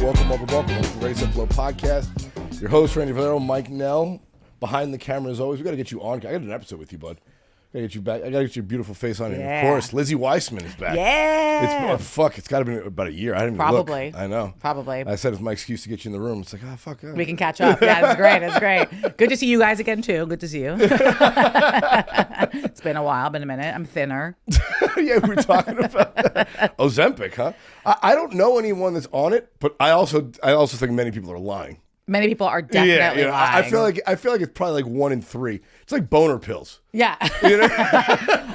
Welcome to the Race Up Low podcast. Your host, Randy Valero, Mike Nell. Behind the camera as always. We got to get you on. I got an episode with you, bud. I got to get you back. I got to get your beautiful face on here. Yeah. Of course, Lizzy Weisman is back. Yeah. It's got to be about a year. I didn't even Probably. look. I know. Probably. I said it's my excuse to get you in the room. It's like, oh, fuck. We can catch up. Yeah, it's great. It's great. Good to see you guys again, too. Good to see you. It's been a while. Been a minute. I'm thinner. Yeah, we were talking about that. Ozempic, huh? I don't know anyone that's on it, but I also think many people are lying. Many people are definitely lying. I feel like it's probably like 1 in 3. It's like boner pills. Yeah. You know?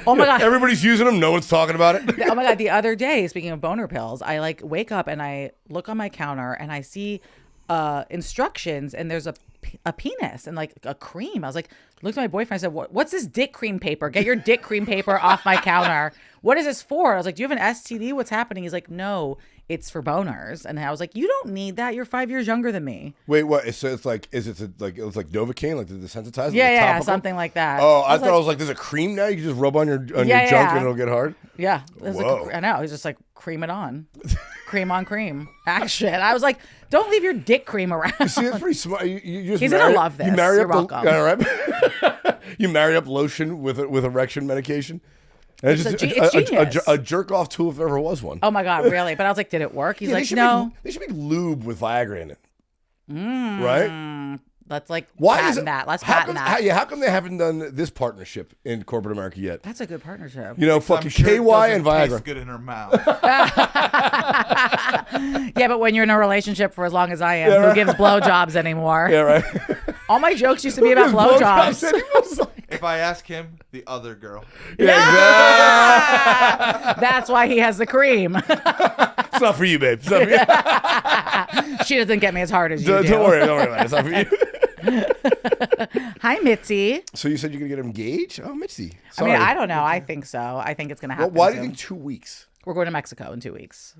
Oh my God. Everybody's using them. No one's talking about it. Oh my God. The other day, speaking of boner pills, I like wake up and I look on my counter and I see instructions and there's a penis and like a cream. I was like, looked at my boyfriend. I said, what's this dick cream paper? Get your dick cream paper off my counter. What is this for? I was like, do you have an STD? What's happening? He's like, no, it's for boners. And I was like, you don't need that. You're 5 years younger than me. Wait, what? So it's like, it's like Novocaine, like the desensitizer? Yeah, something like that. Oh, I thought I was like, there's a cream now you can just rub on your junk and it'll get hard. Yeah. Whoa. I know. He's just like, cream it on. Cream on cream. Action. I was like, don't leave your dick cream around. You see, it's pretty smart. He's going to love this. You're welcome. All right. You marry up lotion with erection medication. And it's genius. A jerk off tool if there ever was one. Oh my God, really? But I was like, did it work? He's like, no. They should make lube with Viagra in it. Right? Let's patent that. Let's patent that. How come they haven't done this partnership in corporate America yet? That's a good partnership. You know, fucking KY and Viagra. Tastes good in her mouth. Yeah, but when you're in a relationship for as long as I am, who gives blowjobs anymore? Yeah, right. All my jokes used to be about blowjobs. If I ask him, the other girl. Yeah. That's why he has the cream. It's not for you, babe. It's not for you. She doesn't get me as hard as you do. Don't worry about it. It's not for you. Hi, Mitzi. So you said you're going to get engaged? Oh, Mitzi. Sorry. I mean, I don't know. I think so. I think it's going to happen. Well, why do you think 2 weeks? We're going to Mexico in 2 weeks.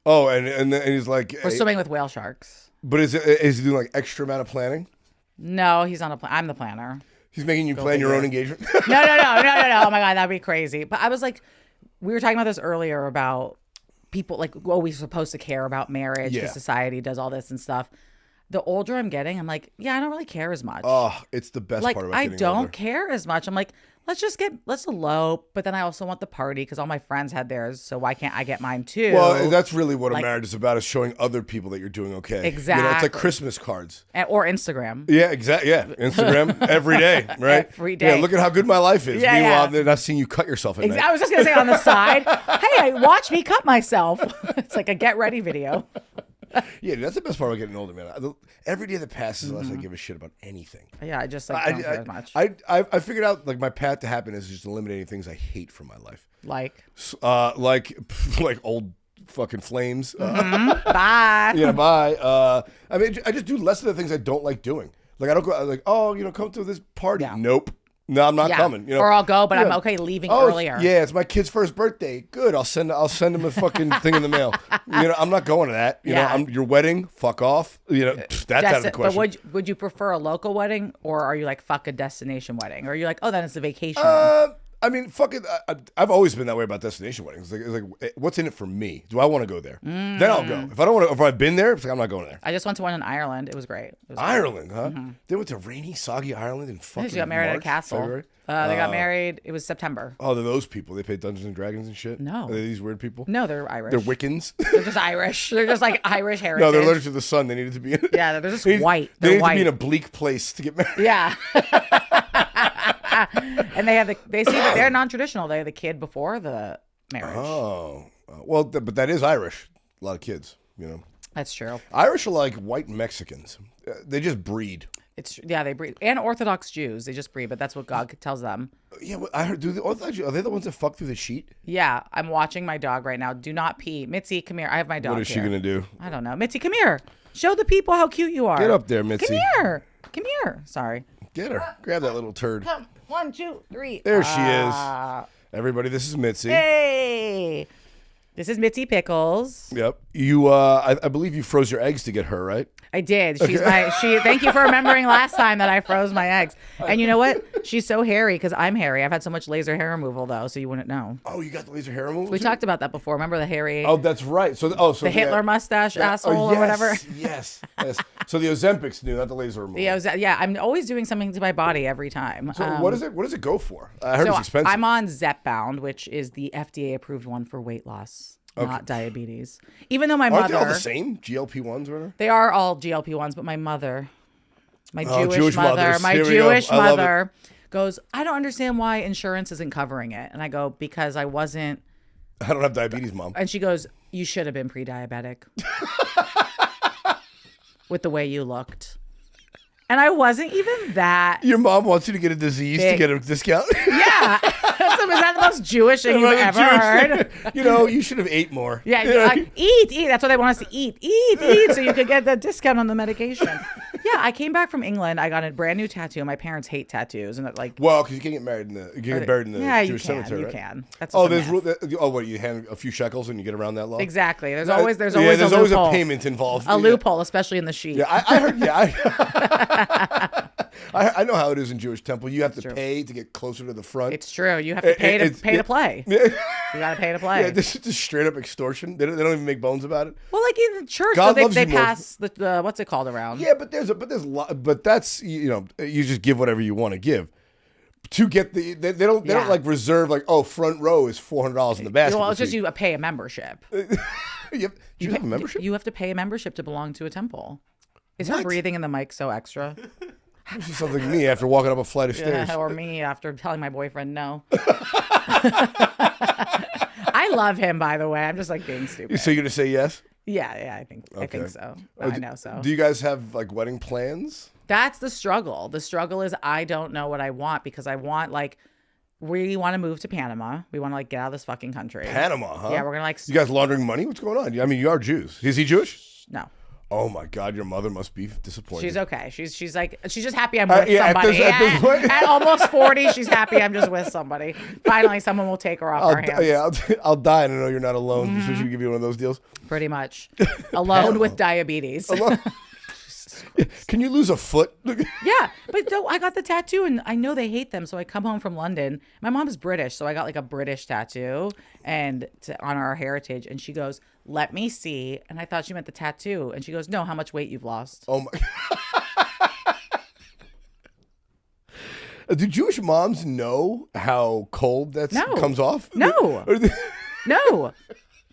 Oh, and he's like... We're swimming with whale sharks. But is he doing like extra amount of planning? No, he's on a plan. I'm the planner. He's making you plan your own engagement? No. Oh my God, that'd be crazy. But I was like, we were talking about this earlier about people like, well, we're supposed to care about marriage because society does all this and stuff. The older I'm getting, I'm like, yeah, I don't really care as much. Oh, it's the best part about getting older. I don't care as much. I'm like, let's elope. But then I also want the party because all my friends had theirs. So why can't I get mine too? Well, that's really what a marriage is about, is showing other people that you're doing okay. Exactly. You know, it's like Christmas cards. Or Instagram. Yeah, exactly. Yeah, Instagram every day, right? Every day. Yeah, look at how good my life is. Yeah, Meanwhile, they're not seeing you cut yourself at night. I was just going to say on the side, hey, watch me cut myself. It's like a get ready video. Yeah, that's the best part about getting older, man. Every day that passes, less I give a shit about anything. Yeah, I just don't care as much. I figured out like my path to happiness is just eliminating things I hate from my life. Like old fucking flames. Bye. Yeah, bye. I mean, I just do less of the things I don't like doing. Like I don't go like, come to this party. Yeah. Nope. No, I'm not coming. You know? Or I'll go, but I'm okay leaving earlier. It's my kid's first birthday. Good. I'll send him a fucking thing in the mail. You know, I'm not going to that. You know, your wedding, fuck off. You know, that's out of the question. But would you prefer a local wedding, or are you like fuck a destination wedding? Or are you like, oh, then it's a vacation? I mean, fuck it. I've always been that way about destination weddings. It's like, what's in it for me? Do I want to go there? Then I'll go. If I don't want to, if I've been there, it's like I'm not going there. I just went to one in Ireland. It was great. Ireland, huh? Mm-hmm. They went to rainy, soggy Ireland in fucking. They got married March, at a castle. February. They got married. It was September. Oh, they're those people. They play Dungeons and Dragons and shit. No, are they these weird people? No, they're Irish. They're Wiccans. They're just Irish. They're just like Irish heritage. No, they're allergic to the sun. They needed to be in. Yeah, they're just white. They need white. to be in a bleak place to get married. Yeah. And they see that they're non-traditional. They have the kid before the marriage. Oh, well, but that is Irish. A lot of kids, you know. That's true. Irish are like white Mexicans. They just breed. They breed, and Orthodox Jews. They just breed, but that's what God tells them. Yeah, well, I heard. Are they the ones that fuck through the sheet? Yeah, I'm watching my dog right now. Do not pee, Mitzi. Come here. I have my dog. What is she gonna do? I don't know. Mitzi, come here. Show the people how cute you are. Get up there, Mitzi. Come here. Sorry. Get her. Grab that little turd. Come. 1, 2, 3. There she is. Everybody, this is Mitzi. Hey. This is Mitzi Pickles. Yep. You, I believe you froze your eggs to get her, right? I did. Thank you for remembering last time that I froze my eggs. And you know what? She's so hairy because I'm hairy. I've had so much laser hair removal though, so you wouldn't know. Oh, you got the laser hair removal? We talked about that before. Remember the hairy? Oh, that's right. So the Hitler mustache asshole or whatever. Yes. So the Ozempic's new, not the laser removal. Yeah, I'm always doing something to my body every time. So what is it? What does it go for? I heard it's expensive. I'm on Zepbound, which is the FDA approved one for weight loss. Not diabetes. Even though my mother... Aren't they all the same? GLP-1s or whatever? They are all GLP-1s, but my mother, Jewish mother goes, I don't understand why insurance isn't covering it. And I go, because I don't have diabetes, Mom. And she goes, you should have been pre-diabetic. With the way you looked. And I wasn't even that. Your mom wants you to get a disease to get a discount? Yeah. Is that the most Jewish thing you've ever heard? You should have ate more. Yeah, eat. That's what they want us to eat. Eat, so you could get the discount on the medication. Yeah, I came back from England. I got a brand new tattoo. My parents hate tattoos, and because you can't get married buried in the Jewish cemetery. You can. That's what you hand a few shekels and you get around that law? Exactly. There's always a payment involved. A loophole, especially in the sheet. Yeah, I heard. Yeah, I know how it is in Jewish temple. You have to pay to get closer to the front. It's true. You have to pay to play. You got to pay to play. Yeah, this is just straight up extortion. They don't even make bones about it. Well, like in church, they pass the what's it called around? Yeah, but that's you just give whatever you want to give. To get they don't like reserve front row is $400 in the basket. Well, it's just you pay a membership. You have a membership? You have to pay a membership to belong to a temple. Is her breathing in the mic so extra? This is something me after walking up a flight of stairs. Or me after telling my boyfriend no. I love him, by the way. I'm just being stupid. So you're gonna say yes? Yeah, I think so. I know so. Do you guys have wedding plans? That's the struggle. The struggle is I don't know what I want because I want we want to move to Panama. We want to get out of this fucking country. Panama, huh? Yeah, we're gonna You guys laundering money? What's going on? I mean, you are Jews. Is he Jewish? No. Oh my God, your mother must be disappointed. She's okay. She's just happy I'm with somebody. At almost 40, she's happy I'm just with somebody. Finally, someone will take her off our hands. I'll die and I know you're not alone. Mm-hmm. So she can give you one of those deals. Pretty much. Alone with diabetes. Can you lose a foot? Yeah, but I got the tattoo and I know they hate them. So I come home from London. My mom's British, so I got a British tattoo and to honor our heritage. And she goes, let me see. And I thought she meant the tattoo. And she goes, no, how much weight you've lost. Oh my. Do Jewish moms know how cold that comes off? No. No.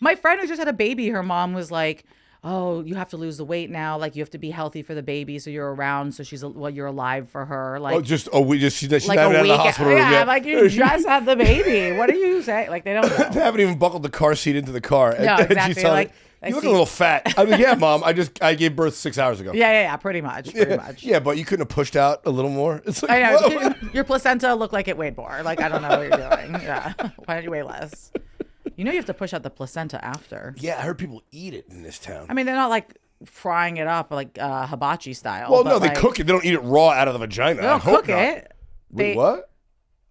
My friend who just had a baby, her mom was like, oh, you have to lose the weight now. You have to be healthy for the baby, so you're around. So you're alive for her. She's not out of the hospital room yet. You just had the baby. What are you saying? They don't know. They haven't even buckled the car seat into the car. No, exactly. You look a little fat. I mean, yeah, Mom. I gave birth 6 hours ago. Yeah. Pretty much. Yeah, but you couldn't have pushed out a little more. It's I know. Your placenta looked like it weighed more. I don't know what you're doing. Yeah. Why don't you weigh less? You have to push out the placenta after. Yeah, I heard people eat it in this town. I mean, they're not frying it up hibachi style. Well, no, they cook it. They don't eat it raw out of the vagina. They don't cook it. Wait, what?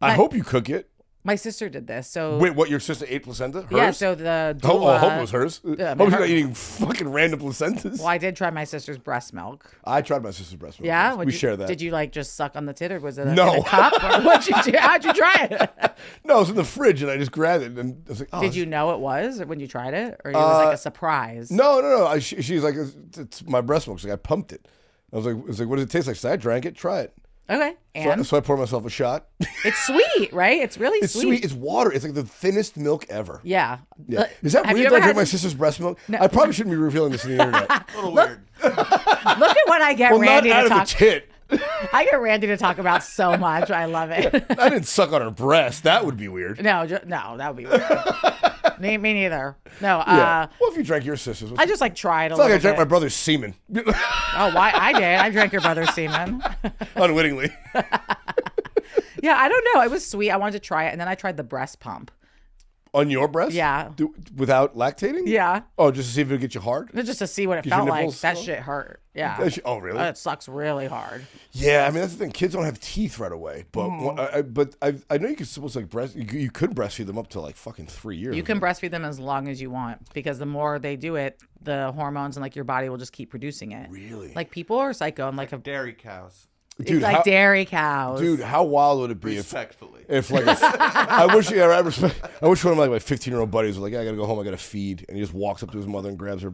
I hope you cook it. My sister did this. So wait, what? Your sister ate placenta? Hers? Yeah. So the doula, I hope it was hers. Hope she's not eating fucking random placentas. Well, I did try my sister's breast milk. I tried my sister's breast milk. Yeah, we share that. Did you just suck on the tit, or was it in a cup? Or what'd you do? How'd you try it? No, it was in the fridge, and I just grabbed it, and I was like, "Oh." Did you know it was when you tried it, or it was a surprise? No. She's like, "It's my breast milk." She's like, "I pumped it." I was like, "What does it taste like?" So I drank it. Try it. Okay. And so I poured myself a shot. It's sweet, right? It's really it's sweet. It's water. It's the thinnest milk ever. Yeah. Is that weird that I drink my sister's breast milk? No. I probably shouldn't be revealing this on the internet. A little weird. Look at what I get Randy not out to talk. Of the tit. I get Randy to talk about so much. I love it. I didn't suck on her breast. That would be weird. No, that would be weird. Me neither. No. Yeah. Well, if you drank your sister's, I just tried a little. It's like I drank my brother's semen. Oh, why? I did. I drank your brother's semen. Unwittingly. Yeah, I don't know. It was sweet. I wanted to try it, and then I tried the breast pump. On your breast? Yeah. Without lactating? Yeah. Oh, just to see if it would get you hard? Just to see what it felt like. That shit hurt. Yeah. Oh, really? It sucks really hard. Yeah, I mean that's the thing. Kids don't have teeth right away, but I know you can supposed to like you could breastfeed them up to like fucking 3 years. You can breastfeed them as long as you want because the more they do it, the hormones and like your body will just keep producing it. Really? Like people are psycho and like Dairy cows. Dude, like dairy cows. Dude, how wild would it be Respectfully. if like I wish I wish one of my 15-year-old buddies was like, I gotta go home, I gotta feed, and he just walks up to his mother and grabs her.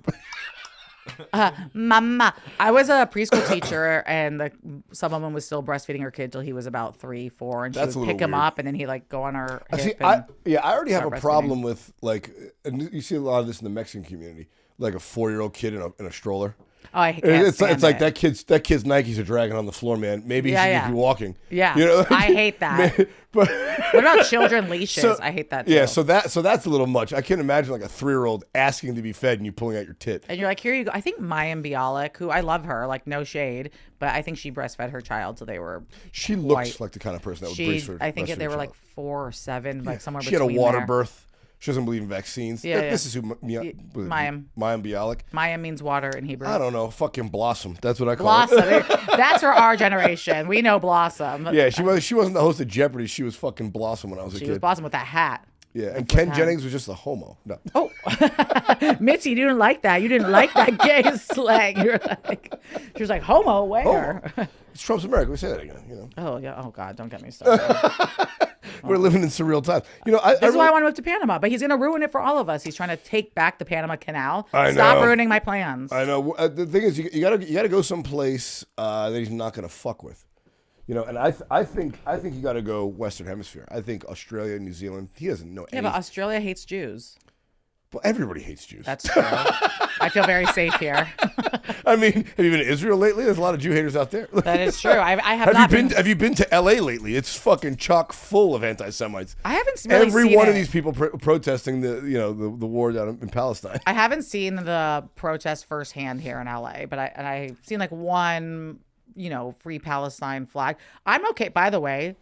Mama. I was a preschool teacher, and some woman was still breastfeeding her kid till he was about 3, 4, and she That's a would little pick him weird. up, and then he like go on her hip. See, and I already have a start problem with like, and you see a lot of this in the Mexican community, like a 4-year-old kid in a stroller. Oh, I can't It's like stand that kid's Nikes are dragging on the floor, man. Maybe he should just be walking. Yeah, you know? I hate that. But What about children leashes? I hate that too. yeah, so that's a little much. I can't imagine like a 3-year-old asking to be fed and you pulling out your tit. And you're like, here you go. I think Maya Bialik, who I love her, like no shade, but I think she breastfed her child till they were. She looks like the kind of person that would breastfeed. I think breastfeed they a were child. like 4 or 7, like somewhere She had between a water there. birth. She doesn't believe in vaccines. Yeah, This is who Mayim. Mayim Bialik. Maya means water in Hebrew. I don't know. Fucking Blossom. That's what I call Blossom. it. That's for our generation. We know Blossom. Yeah, she wasn't the host of Jeopardy. She was fucking Blossom when I was a She kid. was Blossom with that hat. Yeah, and Ken Jennings was just a homo. No. Oh, Mitzi, you didn't like that. You didn't like that gay slang. You're like, she was like, homo, where? Homo. It's Trump's America. We say that again. You know, Oh, yeah. Oh, God, don't get me started. we're living in surreal times. You know, This is why I want to move to Panama, but he's going to ruin it for all of us. He's trying to take back the Panama Canal. I Stop know. ruining my plans. I know. The thing is, you gotta go someplace that he's not gonna fuck with. You know, and I think you gotta go Western Hemisphere. I think Australia, New Zealand. He doesn't know Yeah, anything. but Australia hates Jews. But everybody hates Jews. That's true. I feel very safe here. I mean, have you been to Israel lately? There's a lot of Jew haters out there. That is true. I have Have not you been? Have you been to L.A. lately? It's fucking chock full of anti-Semites. I haven't really Every seen one it. of these people protesting the war down in Palestine. I haven't seen the protest firsthand here in LA, but I've seen like one, Free Palestine flag. I'm okay. By the way,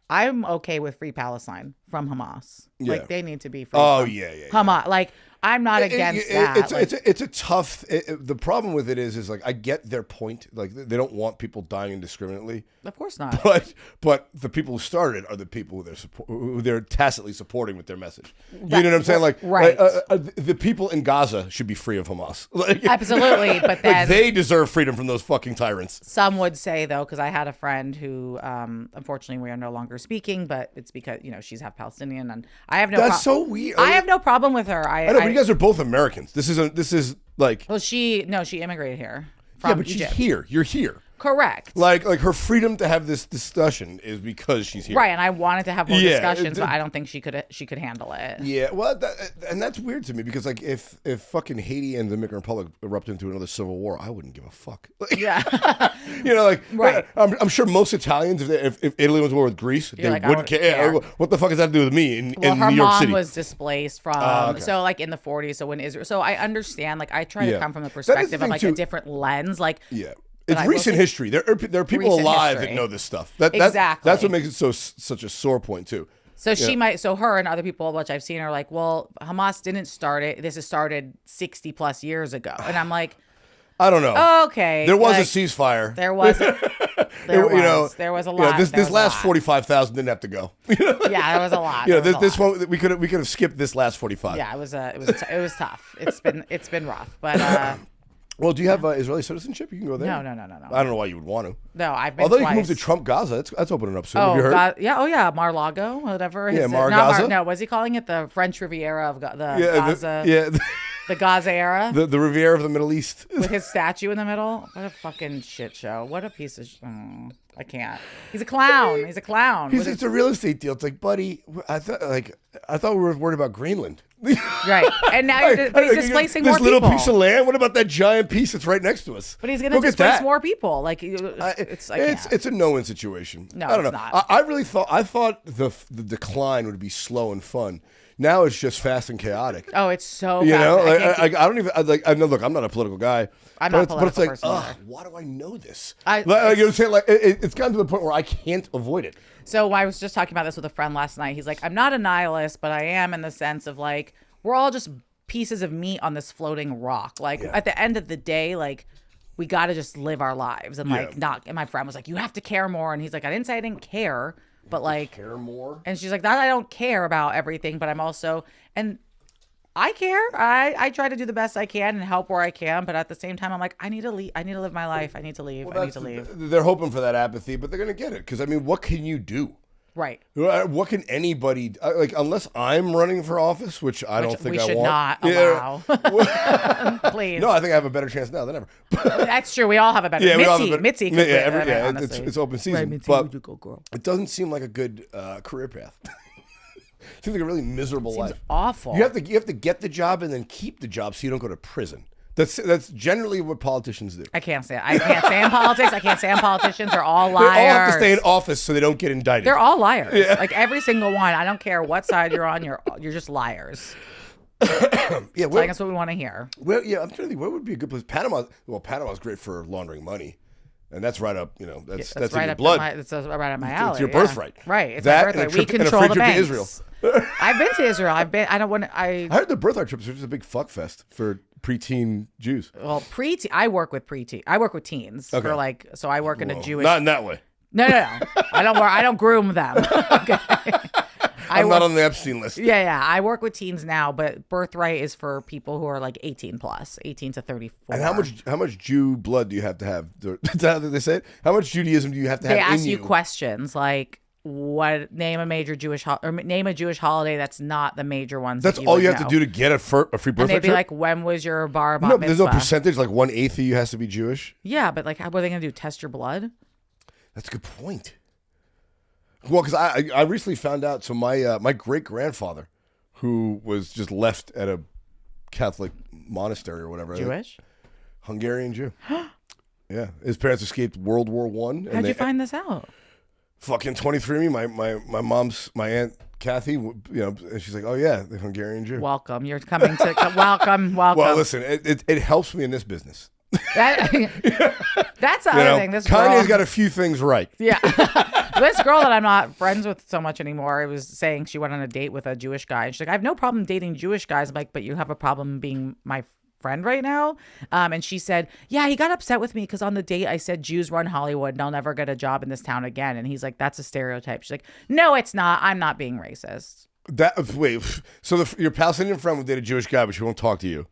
I'm okay with Free Palestine from Hamas. Yeah. Like they need to be free. Oh from yeah. Hamas. Like I'm not against that. It's a tough. The problem with it is like I get their point. Like they don't want people dying indiscriminately. Of course not. But the people who started are the people who they're tacitly supporting with their message. You know what I'm saying? Like, right. The people in Gaza should be free of Hamas. Like, Absolutely, but then they deserve freedom from those fucking tyrants. some would say though, because I had a friend who, unfortunately, we are no longer speaking, but it's because she's half Palestinian, and I have no. That's so weird. I have no problem with her. I know, but you guys are both Americans. This is like. Well, she immigrated here Yeah, from but Egypt. she's here. You're here. Correct. Like her freedom to have this discussion is because she's here. Right, and I wanted to have more Yeah, discussions, but I don't think she could handle it. Yeah, well, and that's weird to me because like if fucking Haiti and the Dominican Republic erupt into another civil war, I wouldn't give a fuck. Yeah. Right. I'm sure most Italians, if Italy was at war with Greece, they like, I wouldn't wouldn't care. care. What the fuck does that to do with me in Well, her New York mom City? was displaced from okay. so like in the 40s. So when Israel, so I understand. Like I try Yeah. to come from the That is perspective the of thing, like too. a different lens. Like Yeah. But It's I will recent say- history. There are people Recent alive history. that know this stuff. That's Exactly. what makes it such a sore point too. So so her and other people, which I've seen, are like, well, Hamas didn't start it. This is started 60 plus years ago, and I'm like, I don't know. okay, There was like, a ceasefire. There was. There was a lot. This there was a last lot. 45,000 didn't have to go. Yeah, there was a lot. You know, There was a this lot. one we could have skipped this last 45. Yeah, it was tough. It's been rough, but Well, do you have Israeli citizenship? You can go there. no. I don't know why you would want to. No, I've been Although twice. you can move to Trump Gaza, that's opening up soon. Oh, have you heard? Mar-Lago, whatever. Yeah, Not Gaza? no, was he calling it the French Riviera of the Yeah, Gaza? The Gaza era the Riviera of the Middle East. with his statue in the middle. What a fucking shit show. What a piece of. I can't. He's a clown. He's a clown. It's a real estate deal. It's like, buddy, I thought we were worried about Greenland. Right, and now he's displacing more this people. little piece of land. What about that giant piece that's right next to us? But he's going to Look at displace that. more people. Like it's a no-win situation. No, I don't it's know. not. I really thought the decline would be slow and fun. Now it's just fast and chaotic. Oh, it's so. You fast. know, I can't keep- I don't even like. I know. Look, I'm not a political guy. I'm but not it's like, political person either. why do I know this? I- you know what I'm saying? Like, it's gotten to the point where I can't avoid it. So I was just talking about this with a friend last night. He's like, I'm not a nihilist, but I am in the sense of like, we're all just pieces of meat on this floating rock. Like at the end of the day, like we got to just live our lives and like not. And my friend was like, you have to care more. And he's like, I didn't say I didn't care, but like care more. And she's like, that I don't care about everything, but I'm also, and I care. I try to do the best I can and help where I can, but at the same time, I'm like, I need to leave. I need to live my life. I need to leave. I need to leave. They're hoping for that apathy, but they're gonna get it because I mean, what can you do? Right. What can anybody like? Unless I'm running for office, which I don't think we I should want. not allow. Please. No, I think I have a better chance now than ever. That's true. We all have a better. Mitzi. It's open season, right, Mitzi, but you go, girl. it doesn't seem like a good career path. Seems like a really miserable Seems life. awful. You have to get the job and then keep the job so you don't go to prison. That's generally what politicians do. I can't stand politics. I can't stand politicians. They're all They liars. all have to stay in office so they don't get indicted. They're all liars. Yeah. Like every single one. I don't care what side you're on. You're just liars. Yeah, that's what we want to hear. Well, yeah, I'm trying to think. Where would be a good place? Panama. Well, Panama's great for laundering money, and that's right up. That's right in your up blood. It's right up my alley. It's your birthright. Right. It's that my birthright. And a trip, We control and a free the trip banks. to Israel. I've been to Israel. I don't want to. I heard the birthright trips are just a big fuck fest for preteen Jews. Well, I work with preteen. I work with teens Okay. for like. So I work in a Jewish. Not in that way. No. I don't groom them. Okay. I'm not on the Epstein list. Yeah. I work with teens now, but birthright is for people who are like 18 plus, 18 to 34. And how much Jew blood do you have to have? How did they say it? How much Judaism do you have to have? They ask in you questions like, name a major Jewish or name a Jewish holiday that's not the major ones. That's all you have to do to get a free birthright And they'd be trip? like, when was your bar No, mitzvah? there's no percentage. Like 1/8 of you has to be Jewish. Yeah, but like, what are they gonna do? Test your blood? That's a good point. Well, because I recently found out. So my great grandfather, who was just left at a Catholic monastery or whatever, Jewish, Hungarian Jew. Yeah, his parents escaped World War I. How'd you find this out? Fucking 23andMe. My aunt Kathy, and she's like, oh yeah, the Hungarian Jew. Welcome. You're coming to welcome. Well, listen, it helps me in this business. That's the other thing. This Kanye's girl, got a few things right. Yeah. This girl that I'm not friends with so much anymore, I was saying she went on a date with a Jewish guy. And she's like, I have no problem dating Jewish guys. I'm like, but you have a problem being my friend right now? And she said, yeah, he got upset with me because on the date I said Jews run Hollywood and I'll never get a job in this town again. And he's like, that's a stereotype. She's like, no, it's not. I'm not being racist. Wait, so your Palestinian friend will date a Jewish guy, but she won't talk to you.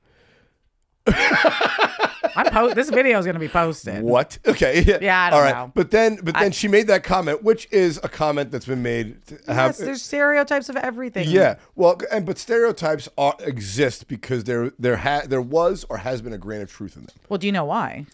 This video is going to be posted. What? Okay. Yeah, I don't know. But then she made that comment, which is a comment that's been made. Yes, there's stereotypes of everything. Yeah. Well, but stereotypes exist because there was or has been a grain of truth in them. Well, do you know why?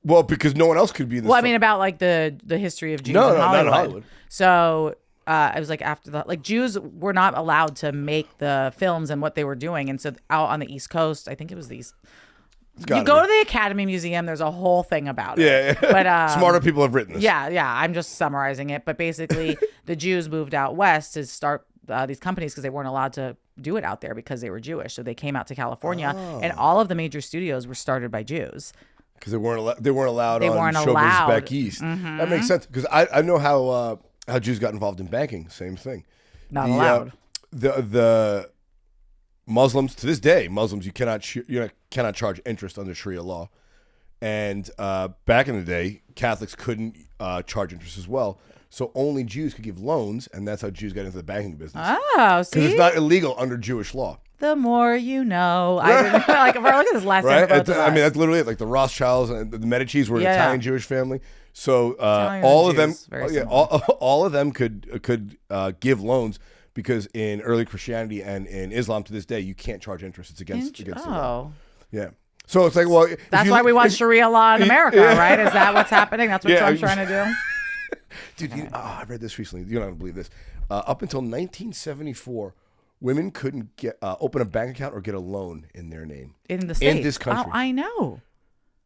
Well, because no one else could be in this. Well, I mean, about like the history of Jews in Hollywood. Not in Hollywood. So I was like, after that, like Jews were not allowed to make the films and what they were doing. And so out on the East Coast, I think it was these. You go to the Academy Museum, there's a whole thing about it. Yeah. But smarter people have written this. Yeah. I'm just summarizing it. But basically, the Jews moved out west to start these companies because they weren't allowed to do it out there because they were Jewish. So they came out to California, and all of the major studios were started by Jews. Because they weren't allowed They on weren't showbiz allowed. back east. Mm-hmm. That makes sense because I know how Jews got involved in banking. Same thing. Not allowed. The Muslims to this day, you cannot charge interest under Sharia law, and back in the day, Catholics couldn't charge interest as well. So only Jews could give loans, and that's how Jews got into the banking business. Oh, see, because it's not illegal under Jewish law. The more you know. I didn't, like, look at this last right? time. I mean, that's literally it. Like the Rothschilds and the Medicis were an Italian Jewish family. So Italian all and of them, Jews, very all of them could give loans because in early Christianity and in Islam to this day, you can't charge interest. It's against the law. Yeah. So it's like, well, that's why we want Sharia law in America, right? Is that what's happening? That's what Trump's trying to Dude, do. I read this recently. You're not gonna believe this. Up until 1974, women couldn't open a bank account or get a loan in their name in the States. In this country. Oh, I know.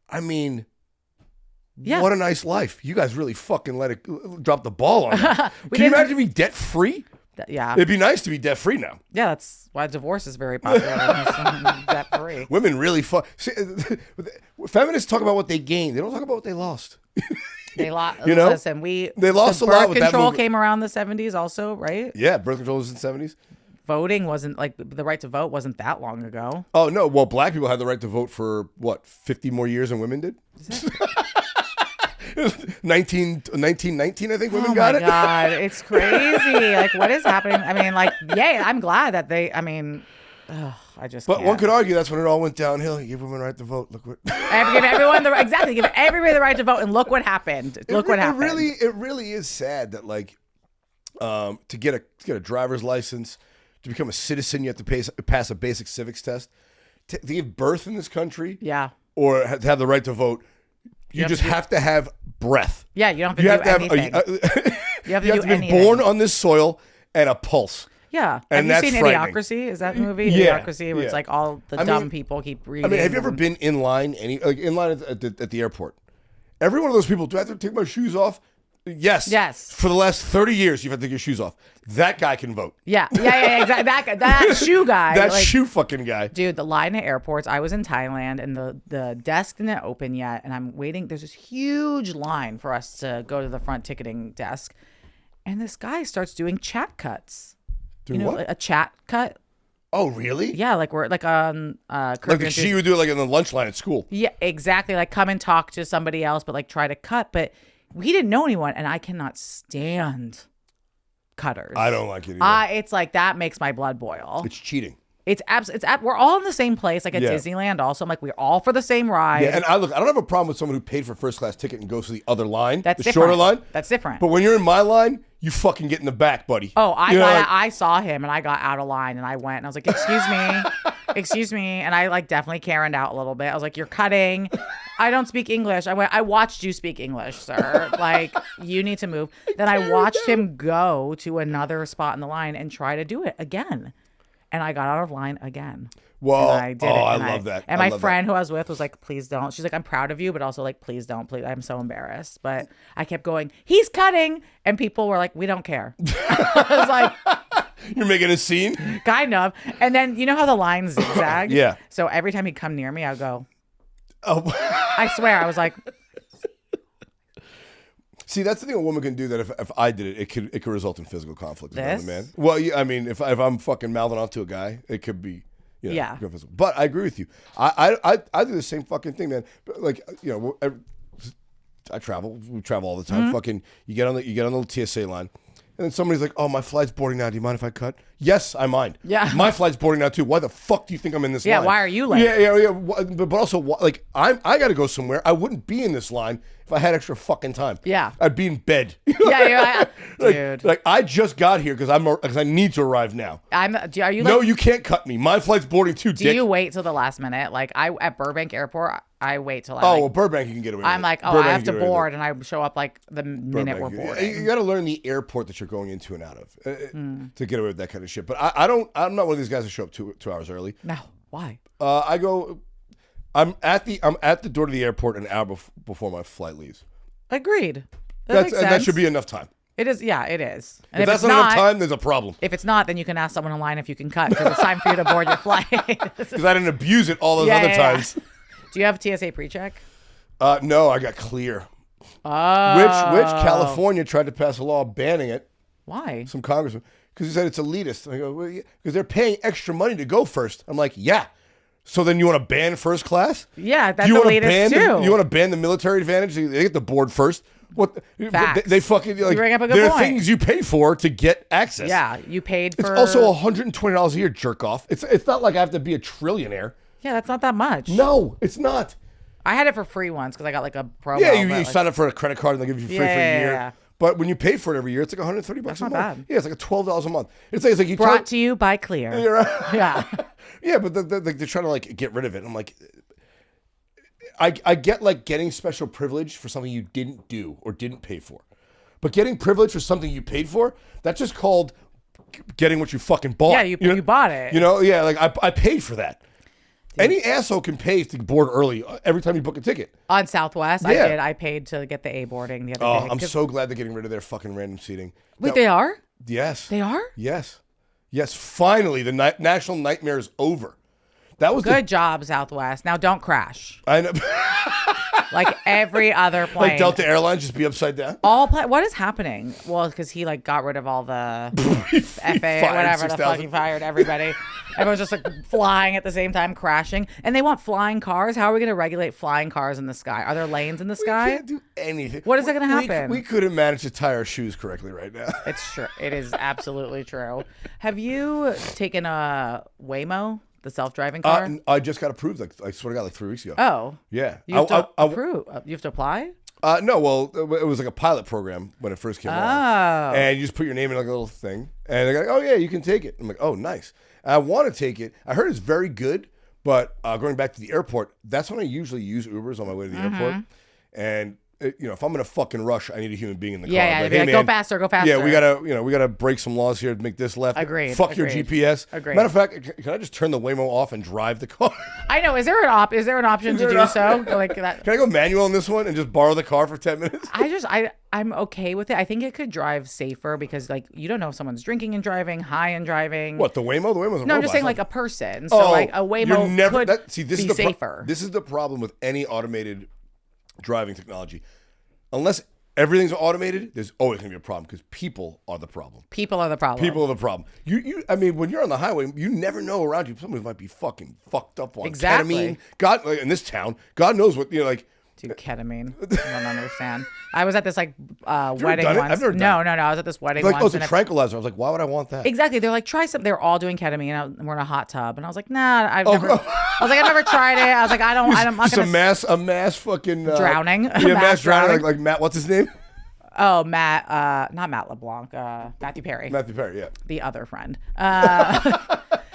I mean, what a nice life. You guys really fucking let it drop the ball on that. Can you imagine being debt free? Yeah. It'd be nice to be debt free now. Yeah, that's why divorce is very popular. Debt free. Women really feminists talk about what they gained. They don't talk about what they lost. They lost. Listen, they lost a lot with that birth control movement. came around the 70s also, right? Yeah, birth control was in the 70s. voting wasn't like the right to vote wasn't that long ago. Oh no, well, black people had the right to vote for what 50 more years than women did. 1919, I think women got it. Oh my God, it's crazy. Like, what is happening? I mean, like, yay, I'm glad that they, I mean, I just But can't. one could argue that's when it all went downhill. You give women the right to vote. Look what. Give everyone give everybody the right to vote, and look what happened. Look what happened. It really is sad that like, to get a driver's license, to become a citizen, you have to pass a basic civics test. To give birth in this country, Yeah. or to have the right to vote, you just have to have breath. Yeah, you don't have to do anything. You have to be born on this soil and a pulse. Yeah. And have you that's seen frightening. Idiocracy? Is that movie? Yeah. Idiocracy, where Yeah. it's like all the dumb people keep reading. I mean, have you ever been in line at the airport? Every one of those people, do I have to take my shoes off? Yes. Yes. For the last 30 years, you've had to take your shoes off. That guy can vote. Yeah, exactly. That shoe guy. That like, shoe fucking guy. Dude, the line at airports. I was in Thailand and the desk didn't open yet, and I'm waiting. There's this huge line for us to go to the front ticketing desk, and this guy starts doing chat cuts. Doing you know, what? a chat cut. Oh, really? Yeah, like we're like on Curb Like Your she would do it like in the lunch line at school. Yeah, exactly. Like come and talk to somebody else, but like try to cut. But we didn't know anyone, and I cannot stand cutters. I don't like it either. It's like that makes my blood boil. It's cheating. We're all in the same place, like at Yeah. Disneyland. Also, I'm like we're all for the same ride. Yeah, and I don't have a problem with someone who paid for a first class ticket and goes to the other line, That's the different. shorter line. That's different. But when you're in my line, you fucking get in the back, buddy. Oh, You know, I saw him and I got out of line and I went and I was like, excuse me. And I like definitely Karened out a little bit. I was like, you're cutting. I don't speak English. I watched you speak English, sir. Like, you need to move. Then I watched him go to another spot in the line and try to do it again. And I got out of line again. Well, and I did it. I And love that. And I my love friend who I was with was like, please don't. She's like, I'm proud of you, but also like, please don't. Please. I'm so embarrassed. But I kept going, he's cutting. And people were like, we don't care. I was like, You're making a scene? kind of. And then you know how the lines zigzag? Yeah. So every time he'd come near me, I would go, Oh. I swear, I was like, See, that's the thing a woman can do that if I did it, it could result in physical conflict with This? another man. Well, yeah, I mean, if I'm fucking mouthing off to a guy, it could be, Yeah. physical. But I agree with you. I do the same fucking thing, man. But like, I travel. We travel all the time. Fucking, you get on the TSA line, and then somebody's like, "Oh, my flight's boarding now. Do you mind if I cut?" Yes, I mind. Yeah. My flight's boarding now too. Why the fuck do you think I'm in this yeah, line? why are you late? Yeah. But also, like, I got to go somewhere. I wouldn't be in this line if I had extra fucking time. Yeah. I'd be in bed. Yeah, Like, dude. like I just got here because I need to arrive now. Are you like, No, you can't cut me. My flight's boarding too, do dick. you wait till the last minute? Like at Burbank Airport, I wait till well, Burbank you can get away with I'm it. like, oh, Burbank I have you to can get away with board, and I show up like the minute we're Burbank, boarding. You got to learn the airport that you're going into and out of to get away with that kind of shit. But I'm not one of these guys that show up 2 hours early. No, why? I'm at the door to the airport an hour before my flight leaves. Agreed. That That should be enough time. It is. Yeah, it is. And If that's it's not enough time, there's a problem. if it's not, then you can ask someone in line if you can cut because it's time for you to board your flight. Because I didn't abuse it all those Yeah, other yeah, yeah. times. Do you have TSA pre-check? No, I got clear. Oh, Which California tried to pass a law banning it. why? Some congressman, because he said it's elitist. I go, well, because they're paying extra money to go first. I'm like, yeah. So then you want to ban first class? Yeah, that's you wanna elitist ban too. You want to ban the military advantage? They get the board first. What? Facts. They fucking like. You bring up a good there are point. things you pay for to get access. Yeah, you paid It's for. also $120 a year, jerk off. It's not like I have to be a trillionaire. Yeah, that's not that much. No, it's not. I had it for free once because I got like a promo. Yeah, you but, like, sign up for a credit card and they give you free for a year. Yeah. But when you pay for it every year, it's like $130 a month. not bad. Yeah, it's like $12 a month. It's like you brought to you by Clear. You're right. Yeah. Yeah, but they're trying to like get rid of it. I'm like, I get like getting special privilege for something you didn't do or didn't pay for, but getting privilege for something you paid for, that's just called getting what you fucking bought. Yeah, you bought it. You know, yeah, like I paid for that. Any asshole can pay to board early every time you book a ticket. On Southwest, Yeah. I did. I paid to get the A boarding the other day. I'm 'Cause- so glad they're getting rid of their fucking random seating. Wait, they are? Yes. They are? Yes. Yes. Finally, the national nightmare is over. That was Good job, Southwest. Now don't crash. I know. Like every other plane. Like Delta Airlines, just be upside down. What is happening? Well, because he like got rid of all the FA, whatever the fuck, he fired everybody. Everyone's just like flying at the same time, crashing. And they want flying cars. How are we going to regulate flying cars in the sky? Are there lanes in the sky? We can't do anything. What is that going to happen? We couldn't manage to tie our shoes correctly right now. It's true. It is absolutely true. Have you taken a Waymo, the self-driving car? I just got approved. Like I swear to God, like 3 weeks ago. Oh. Yeah. You have to approve. You have to apply? No, well, it was like a pilot program when it first came out. And you just put your name in like a little thing. And they're like, oh, yeah, you can take it. I'm like, oh, nice. And I want to take it. I heard it's very good, but going back to the airport, that's when I usually use Ubers on my way to the airport. And if I'm in a fucking rush, I need a human being in the car. Yeah, like, hey, man, go faster. Yeah, we gotta break some laws here to make this left. Agreed. Fuck your GPS. Agreed. Matter of fact, can I just turn the Waymo off and drive the car? I know. Is there an option to do so? Like that? Can I go manual on this one and just borrow the car for 10 minutes? I'm okay with it. I think it could drive safer because like you don't know if someone's drinking and driving, high and driving. What, the Waymo? The Waymo's a No, I'm robot. just saying like a person. So like a Waymo could be safer. This is the problem with any automated driving technology. Unless everything's automated, there's always going to be a problem because people are the problem. People are the problem. People are the problem. I mean, when you're on the highway, you never know around you. Somebody might be fucking fucked up on ketamine. God, like, in this town, God knows what, like. Dude, ketamine. I don't understand. I was at this like wedding once. I've never done it. No. I was at this wedding Like, once. it's a tranquilizer. I was like, why would I want that? Exactly. They're like, try something. They're all doing ketamine. And we're in a hot tub. And I was like, nah, I've never tried it. I was like, I'm not going to. A mass fucking. Drowning. Yeah, mass drowning. Like Matt, what's his name? Oh, Matt, not Matt LeBlanc, Matthew Perry. Matthew Perry, yeah. The other friend.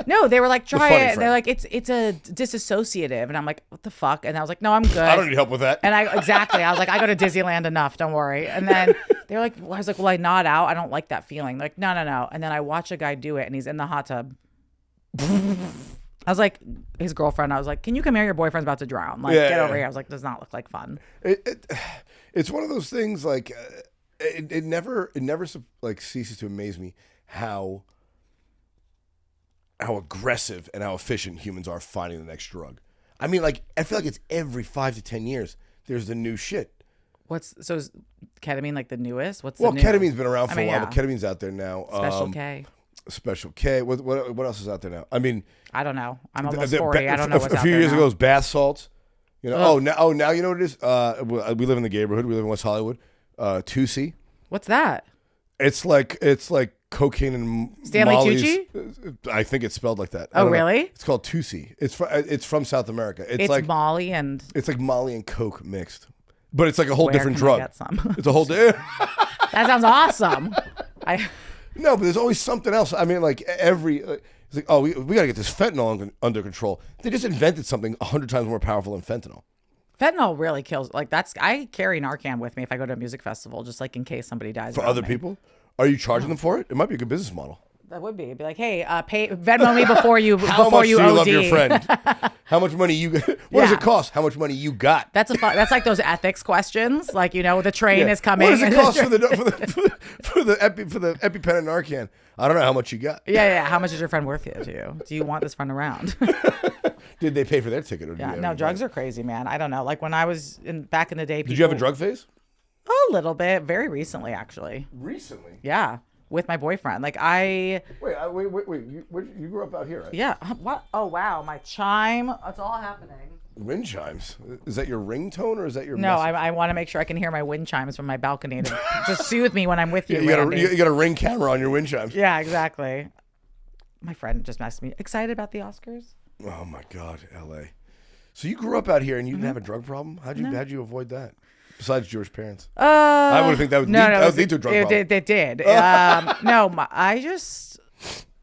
No, they were like, try it. They're like, it's a disassociative. And I'm like, what the fuck? And I was like, no, I'm good. I don't need help with that. And I was like, I go to Disneyland enough. Don't worry. And then they were like, I was like, will I nod out? I don't like that feeling. Like, no. And then I watch a guy do it and he's in the hot tub. I was like, his girlfriend, I was like, can you come here? Your boyfriend's about to drown. Like, get over here. I was like, does not look like fun. It's one of those things like, it never like ceases to amaze me how aggressive and how efficient humans are finding the next drug. I mean, like, I feel like it's every 5 to 10 years there's the new shit. Is ketamine like the newest? Ketamine's been around for a while, but ketamine's out there now. Special K. What else is out there now? I mean, I don't know. I'm almost 40. I don't know what's out there. A few years ago, it was bath salts. Ugh. Now you know what it is. We live in the neighborhood. We live in West Hollywood. 2C. What's that? It's like cocaine and Stanley Molly's. Tucci? I think it's spelled like that. Oh, really? It's called 2C. It's from South America. It's like Molly and. It's like Molly and Coke mixed, but it's like a whole different can drug. I get some? It's a whole. That sounds awesome. No, but there's always something else. I mean, like it's like, oh, we got to get this fentanyl under control. They just invented something 100 times more powerful than fentanyl. Fentanyl really kills. Like I carry Narcan with me if I go to a music festival, just like in case somebody dies. For other people, are you charging them for it? It might be a good business model. That would be. It'd be like, hey, pay Venmo me before you How before much you do you OD. love your friend? How much money you? What does it cost? How much money you got? That's like those ethics questions. Like, the train is coming. What does it cost for the EpiPen and Narcan? I don't know how much you got. Yeah. How much is your friend worth to you? Do you want this friend around? Did they pay for their ticket? Or no, drugs are crazy, man. I don't know. Like when I was back in the day. Did you have a drug phase? A little bit. Very recently, actually. Recently? Yeah. With my boyfriend. Like Wait. You grew up out here, right? Yeah. What? Oh, wow. My chime. It's all happening. Wind chimes. Is that your ringtone or is that your No, message? I want to make sure I can hear my wind chimes from my balcony to soothe me when I'm with you, you got a ring camera on your wind chimes. Yeah, exactly. My friend just messaged me. Excited about the Oscars? Oh, my God. L.A. So you grew up out here and you didn't have a drug problem? How'd you avoid that? Besides Jewish parents. I would think that would lead to a drug problem. It did. No, I just...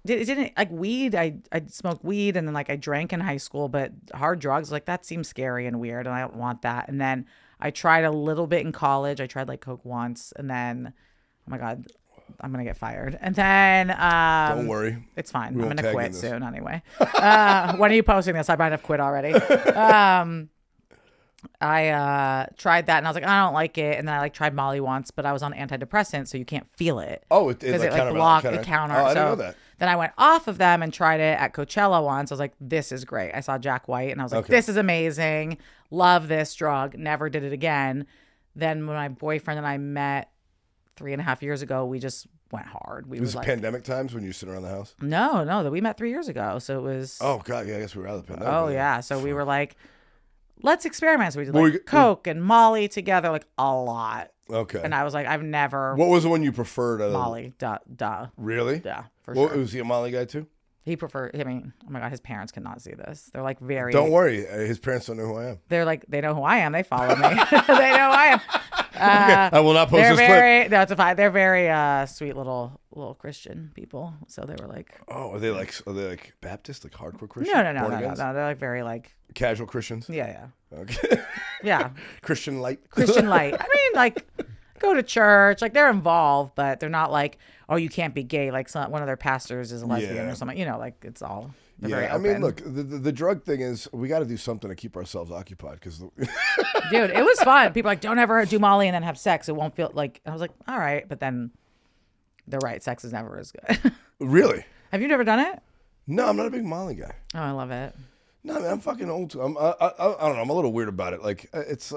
It didn't like weed. I smoked weed and then like I drank in high school, but hard drugs, like that seems scary and weird and I don't want that. And then I tried a little bit in college. I tried like coke once and then, oh my God, I'm going to get fired. And then, don't worry. It's fine. I'm going to quit soon anyway. When are you posting this? I might have quit already. I tried that and I was like, I don't like it. And then I like tried Molly once, but I was on antidepressants, so you can't feel it. Oh, because it like blocked the counter. Oh, I didn't know that. Then I went off of them and tried it at Coachella once. I was like, this is great. I saw Jack White and I was like, this is amazing. Love this drug. Never did it again. Then when my boyfriend and I met 3.5 years ago, we just went hard. We was like, pandemic times when you sit around the house? No, that we met 3 years ago. So it was. Oh God, yeah, I guess we were out of the pandemic. Oh yeah. So we were like, let's experiment. So we did like Coke and Molly together, like a lot. Okay. And I was like, I've never. What was the one you preferred? Molly. Duh. Really? Yeah, for Well, sure. Was he a Molly guy too? He preferred. I mean, oh my God, his parents cannot see this. They're like very. Don't worry, his parents don't know who I am. They're like, they know who I am. They follow me. They know who I am. I will not post they're this very, clip. No, it's fine. They're very sweet little Christian people. So they were like, Oh, are they like Baptist, like hardcore Christian? no. They're like very like Casual Christians. yeah. Okay. Yeah. Christian light. Christian light. I mean, like, go to church. Like, they're involved, but they're not like, oh, you can't be gay. Like, one of their pastors is a lesbian or something. You know, like, it's all. Very I open. mean, look, the drug thing is we got to do something to keep ourselves occupied because. Dude, it was fun. People are like, don't ever do Molly and then have sex. It won't feel like. I was like, all right, but then they're right. Sex is never as good. Really? Have you never done it? No, I'm not a big Molly guy. Oh, I love it. No, man, I'm fucking old. I don't know. I'm a little weird about it. Like it's.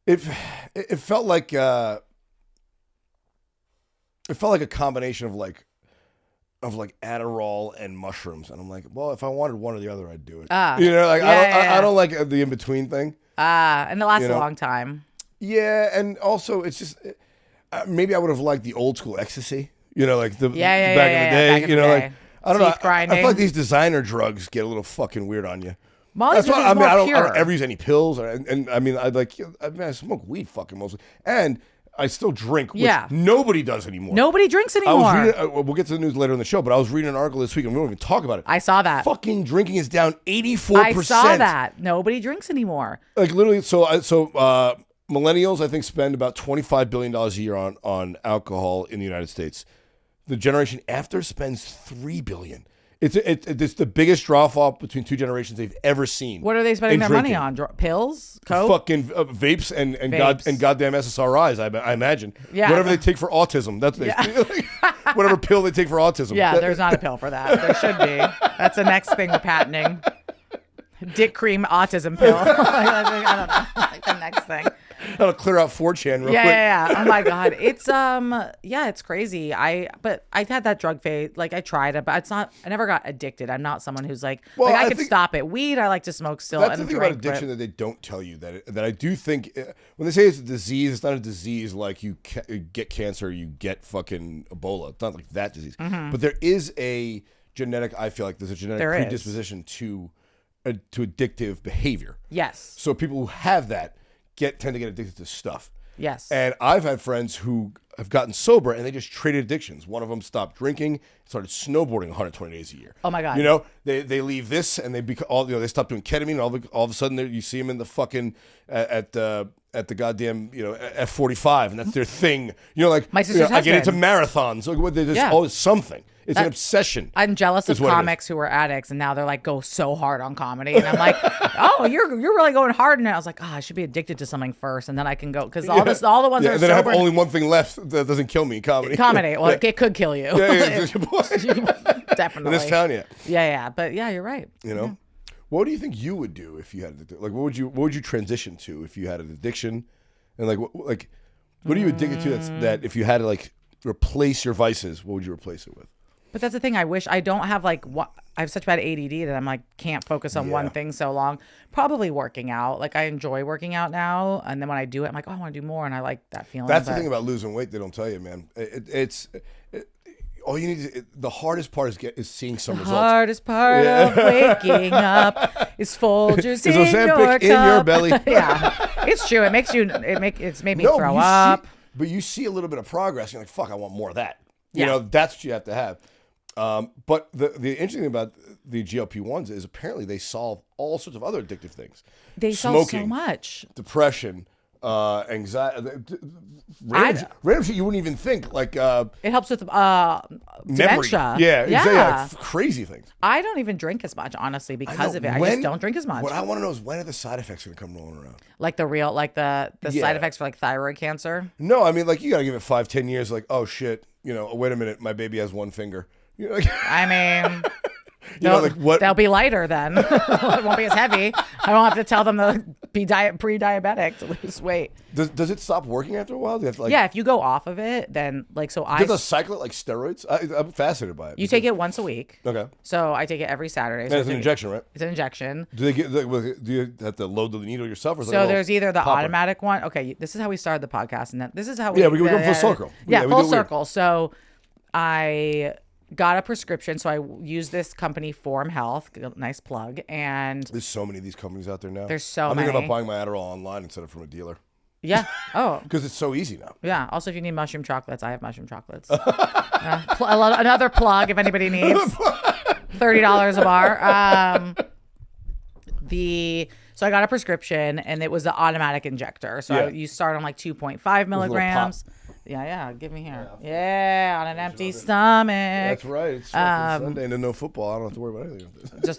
It felt like it felt like a combination of like Adderall and mushrooms, and I'm like, well, if I wanted one or the other, I'd do it. You know, like I don't like the in between thing. And it lasts a long time. Yeah, and also it's just maybe I would have liked the old school ecstasy. You know, like the back in the day. Back you know, in the like day. I don't know. Teeth grinding. I feel like these designer drugs get a little fucking weird on you. Molly's That's why is more I don't pure. ever use any pills, and I mean, I smoke weed fucking mostly, and I still drink, which nobody does anymore. Nobody drinks anymore. I was reading, we'll get to the news later in the show, but I was reading an article this week, and we won't even talk about it. I saw that. Fucking drinking is down 84%. I saw that. Nobody drinks anymore. Like literally, so millennials, I think, spend about $25 billion a year on alcohol in the United States. The generation after spends $3 billion. It's the biggest drop off between two generations they've ever seen. What are they spending their money on? Pills? Coke? Fucking vapes and Vapes. goddamn SSRIs, I imagine. Yeah. Whatever they take for autism. That's whatever pill they take for autism. Yeah, there's not a pill for that. There should be. That's the next thing we're patenting. Dick cream autism pill. I don't know. Like the next thing. That'll clear out 4chan real quick. Yeah. Oh my God. It's it's crazy. But I had that drug phase. Like I tried it, but I never got addicted. I'm not someone who's like I could stop it. Weed, I like to smoke still. That's the thing about addiction that they don't tell you that I do think when they say it's a disease, it's not a disease like you get cancer, you get fucking Ebola. It's not like that disease. Mm-hmm. But there is a genetic. I feel like there's a genetic predisposition to addictive behavior. Yes. So people who have that tend to get addicted to stuff. Yes. And I've had friends who have gotten sober and they just traded addictions. One of them stopped drinking, started snowboarding 120 days a year. Oh my God. You know, they leave this and they stop doing ketamine. And all of a sudden you see them in the fucking at the goddamn F45 and that's their thing. You know, like my sister's I get into husband. marathons. Like there's always something. It's an obsession. I'm jealous of comics who are addicts and now they're like go so hard on comedy and I'm like, oh, you're really going hard. And I was like, I should be addicted to something first and then I can go because all the ones that are and then sober. I have only one thing left that doesn't kill me: comedy. Well, it could kill you. Definitely. In this town, Yeah. But yeah, you're right. You know, what do you think you would do if you had what would you transition to if you had an addiction, and what are you addicted to that if you had to replace your vices, what would you replace it with? But that's the thing. I wish I don't have I have such bad ADD that I'm can't focus on one thing so long. Probably working out. I enjoy working out now, and then when I do it, I'm like, oh, I want to do more, and I like that feeling. That's the thing about losing weight they don't tell you, man. All you need the hardest part is seeing some results. The hardest part of waking up is Folgers in Ozempic your cup. in your belly. Yeah, it's true. It's made me throw up. But you see a little bit of progress. You're like, fuck, I want more of that. Yeah. You know, that's what you have to have. But the interesting thing about the GLP-1s is apparently they solve all sorts of other addictive things. They solve so much. Depression, anxiety, random shit you wouldn't even think. Like It helps with memory. dementia. Yeah, exactly. Yeah, crazy things. I don't even drink as much, honestly, because of it. I just don't drink as much. What I want to know is when are the side effects going to come rolling around? Like the Yeah. side effects for like thyroid cancer. No, I mean like you got to give it 5-10 years. Like oh shit, wait a minute, my baby has one finger. Like, I mean, like what? They'll be lighter then. It won't be as heavy. I don't have to tell them to be pre-diabetic to lose weight. Does it stop working after a while? Do you have to, like, Yeah, if you go off of it, then like so do they cycle it like steroids? I'm fascinated by it. you take it once a week. Okay. So I take it every Saturday. And So it's an injection, right? It's an injection. Do you have to load the needle yourself? Or is it So like a there's either the popper? automatic one. Okay, this is how we started the podcast, and then this is how we. Yeah, we go full circle. Yeah, Yeah, we full do weird. circle. So I got a prescription. So I use this company, Form Health. Nice plug. And There's so many of these companies out there now. There's so I'm thinking many. about buying my Adderall online instead of from a dealer yeah. Oh, because it's so easy now. yeah. Also, if you need mushroom chocolates, I have mushroom chocolates. Another plug if anybody needs. $30 a bar. So I got a prescription and it was the automatic injector. So Yeah. you start on like 2.5 milligrams. Yeah. Give me here. Yeah, on an empty stomach. That's right. It's fucking Sunday and then no football. I don't have to worry about anything.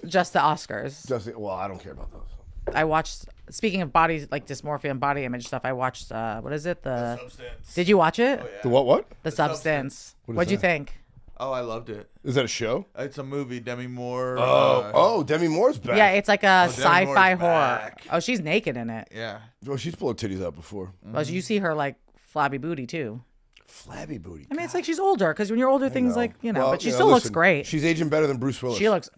Just the Oscars. Well, I don't care about those. I watched. Speaking of bodies, like dysmorphia and body image stuff, I watched. What is it? The Substance. Did you watch it? Oh, yeah. The what? The Substance. What is What'd you that? think? Oh, I loved it. Is that a show? It's a movie. Demi Moore. Demi Moore's back. Yeah, it's like a Demi sci-fi Moore's horror. back. Oh, she's naked in it. Yeah. Well, she's pulled her titties out before. Well, you see her like flabby booty too. Flabby booty. I mean, it's like she's older because when you're older, things like Well, but she still looks listen, great. She's aging better than Bruce Willis. She looks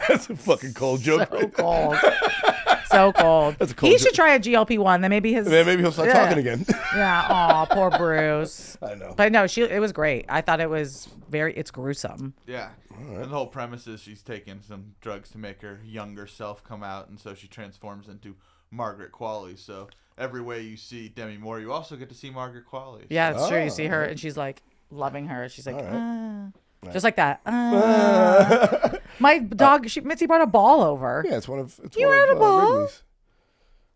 That's a fucking cold joke. so cold. So cold. That's a cold He should joke. try a GLP-1. Then maybe his Maybe he'll start talking again. Yeah. Aw, poor Bruce. I know. But no, it was great. I thought it was it's gruesome. Yeah. And the whole premise is she's taking some drugs to make her younger self come out, and so she transforms into Margaret Qualley. So every way you see Demi Moore, you also get to see Margaret Qualley. Yeah, it's true. You see her and she's like loving her. She's like, just like that. My dog, Mitzi brought a ball over. Yeah, it's one of You had a ball? Wrigley's.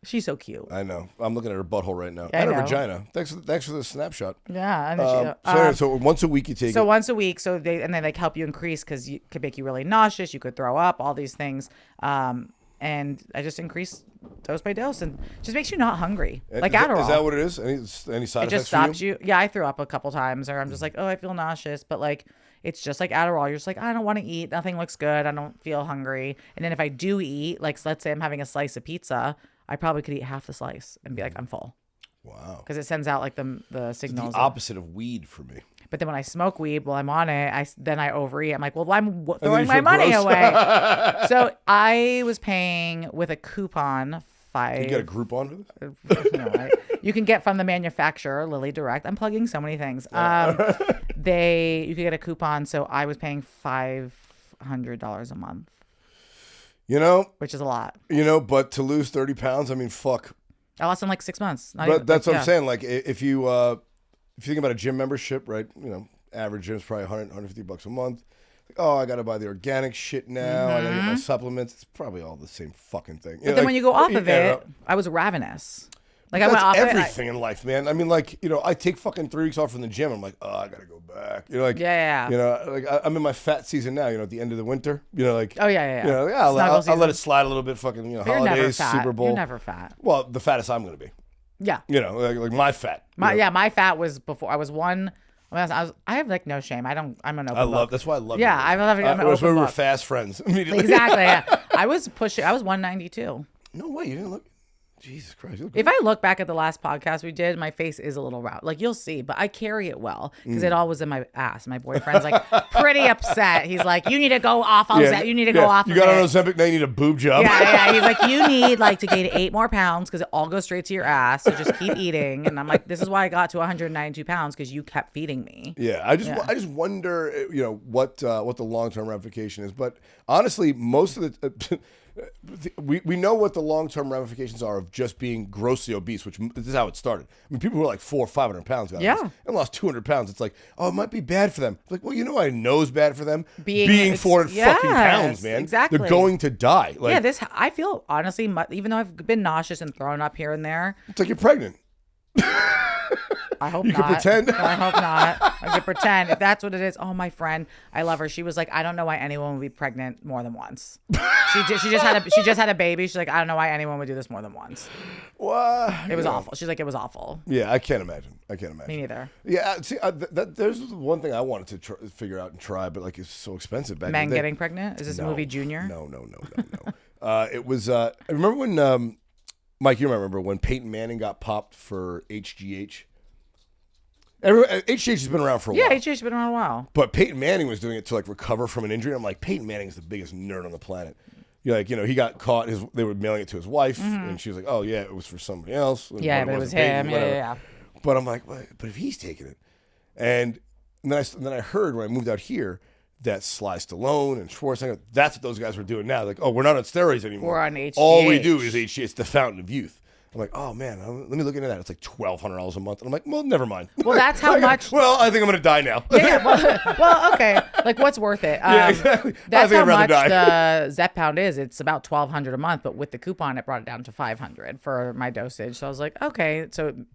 She's so cute. I know. I'm looking at her butthole right now. I And her know. vagina. Thanks for the snapshot. Yeah, I know. So once a week you take So it. once a week, and they like help you increase because you could make you really nauseous. You could throw up, all these things. And I just increase dose by dose, and just makes you not hungry, like Adderall. Is that what it is? Any side It just effects for stops you. Yeah, I threw up a couple times, or I'm just like, oh, I feel nauseous, but like it's just like Adderall. You're just like, I don't want to eat. Nothing looks good. I don't feel hungry. And then if I do eat, like let's say I'm having a slice of pizza, I probably could eat half the slice and be like, I'm full. Wow. Because it sends out like the It's signals. the opposite of weed for me. But then when I smoke weed while I'm on it, then I overeat. I'm like, well, I'm then throwing you my feel money gross. away. So I was paying with a coupon You got a Groupon for this? you can get from the manufacturer, Lily Direct. I'm plugging so many things. You could get a coupon. So I was paying $500 a month, which is a lot. But to lose 30 pounds, I mean, fuck. I lost in like 6 months. But that's what I'm saying. Like, if you think about a gym membership, right? Average gym is probably $150 a month. Like, I got to buy the organic shit now. I got to get my supplements. It's probably all the same fucking thing. But then when you go off of it, I was ravenous. Like I That's went off everything in life, man. I mean, like, I take fucking 3 weeks off from the gym. I'm like, I gotta go back. Yeah. Like I'm in my fat season now. At the end of the winter. Like, oh yeah. I'll let it slide a little bit. Fucking, But you're never holidays, fat. Super Bowl. You're never fat. Well, the fattest I'm gonna be. Yeah. Like my fat. My fat was before I was one. I have like no shame. I'm an open book. That's why I love. Yeah, I love it. I'm an That's why open we were book. fast friends immediately. Exactly. Yeah. I was 192. No way, you didn't look. Jesus Christ. You look If I look back at the last podcast we did, my face is a little round. Like you'll see, but I carry it well because it all was in my ass. My boyfriend's like pretty upset. He's like, you need to go off. You need to go off. You of got on it. Ozempic, now you need a boob job. Yeah. He's like, you need like to gain 8 more pounds because it all goes straight to your ass. So just keep eating. And I'm like, this is why I got to 192 pounds because you kept feeding me. Yeah, I just wonder, what the long-term ramification is. But honestly, most of the We know what the long-term ramifications are of just being grossly obese, which this is how it started. I mean, people who are like 400 or 500 pounds got this and lost 200 pounds. It's like, oh, it might be bad for them. Like, well, you know, I know it's bad for them. Being 400 fucking pounds, man. Exactly. They're going to die. Like, yeah, I feel, honestly, even though I've been nauseous and thrown up here and there. It's like you're pregnant. I hope you not. can pretend. I hope not. I can pretend. If that's what it is. Oh, my friend, I love her. She was like, I don't know why anyone would be pregnant more than once. She just had a baby. She's like, I don't know why anyone would do this more than once. What? It was awful. She's like, it was awful. Yeah, I can't imagine. Me neither. Yeah, see, there's one thing I wanted to figure out and try, but like it's so expensive back Men in the day. getting pregnant? Is this movie Junior? No. It was. I remember when Mike, you remember when Peyton Manning got popped for HGH. HGH has been around for a while. Yeah, HGH has been around a while. But Peyton Manning was doing it to like recover from an injury. I'm like, Peyton Manning is the biggest nerd on the planet. You're like, he got caught. They were mailing it to his wife, and she was like, oh yeah, it was for somebody else. Yeah, but it was him. Peyton, yeah. But I'm like, but if he's taking it, and then I heard when I moved out here that Sly Stallone and Schwarzenegger, that's what those guys were doing now. Like, oh, we're not on steroids anymore. We're on HGH. All we do is HGH. It's the fountain of youth. I'm like, oh man, let me look into that. It's like $1,200 a month. And I'm like, well, never mind. Well, that's how much. Well, I think I'm gonna die now. Yeah. Well, okay. Like, what's worth it? Yeah, exactly. That's how much the Zepbound is. It's about $1,200 a month, but with the coupon, it brought it down to $500 for my dosage. So I was like, okay. So I'm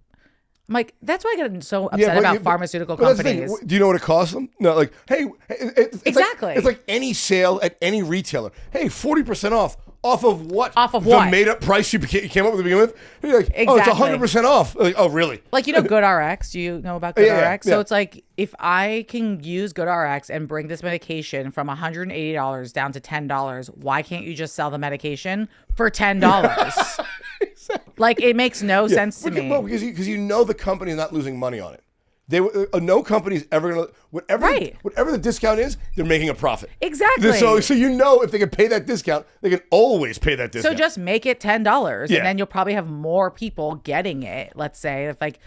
like, that's why I get so upset about pharmaceutical companies. Do you know what it costs them? No, like, hey, it's exactly. It's like any sale at any retailer. Hey, 40% off. Off of what? Off of the what? made-up price you came up with to begin with? You're like, exactly. Oh, it's 100% off. Like, oh, really? Like, GoodRx. Do you know about GoodRx? Yeah. So it's like, if I can use GoodRx and bring this medication from $180 down to $10, why can't you just sell the medication for $10? Exactly. Like, it makes no sense to me. Well, because you know the company is not losing money on it. No company's ever gonna whatever the discount is, they're making a profit. Exactly. So you know if they can pay that discount, they can always pay that discount. So just make it $10, and then you'll probably have more people getting it. Let's say if like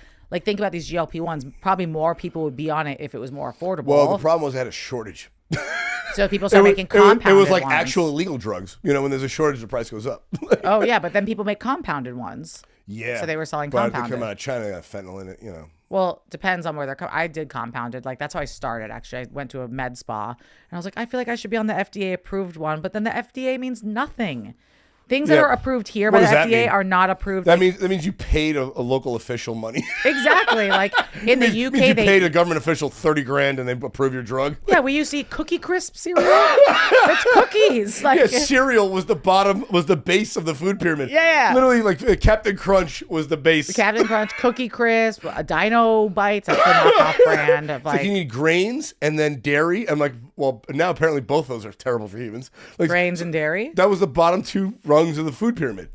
think about these GLP-1s, probably more people would be on it if it was more affordable. Well, the problem was they had a shortage. So people start making compounded It was like ones. actual illegal drugs. When there's a shortage, the price goes up. Oh yeah, but then people make compounded ones. Yeah. So they were selling but compounded. They come out of China, they got fentanyl in it. Well, depends on where they're I did compounded. Like, that's how I started, actually. I went to a med spa, and I was like, I feel like I should be on the FDA-approved one. But then the FDA means nothing. Things that are approved here by the FDA are not approved. That means you paid a local official money. Exactly. Like, in the UK, you paid a government official $30,000 and they approve your drug. Yeah, we used to eat Cookie Crisp cereal. It's cookies. Like, cereal was the base of the food pyramid. Yeah. Literally, like Captain Crunch was the base. Captain Crunch, Cookie Crisp, Dino Bites. That's the knockoff brand of like. So you need grains and then dairy. And now apparently both those are terrible for humans. Like, grains and dairy? That was the bottom two rungs of the food pyramid.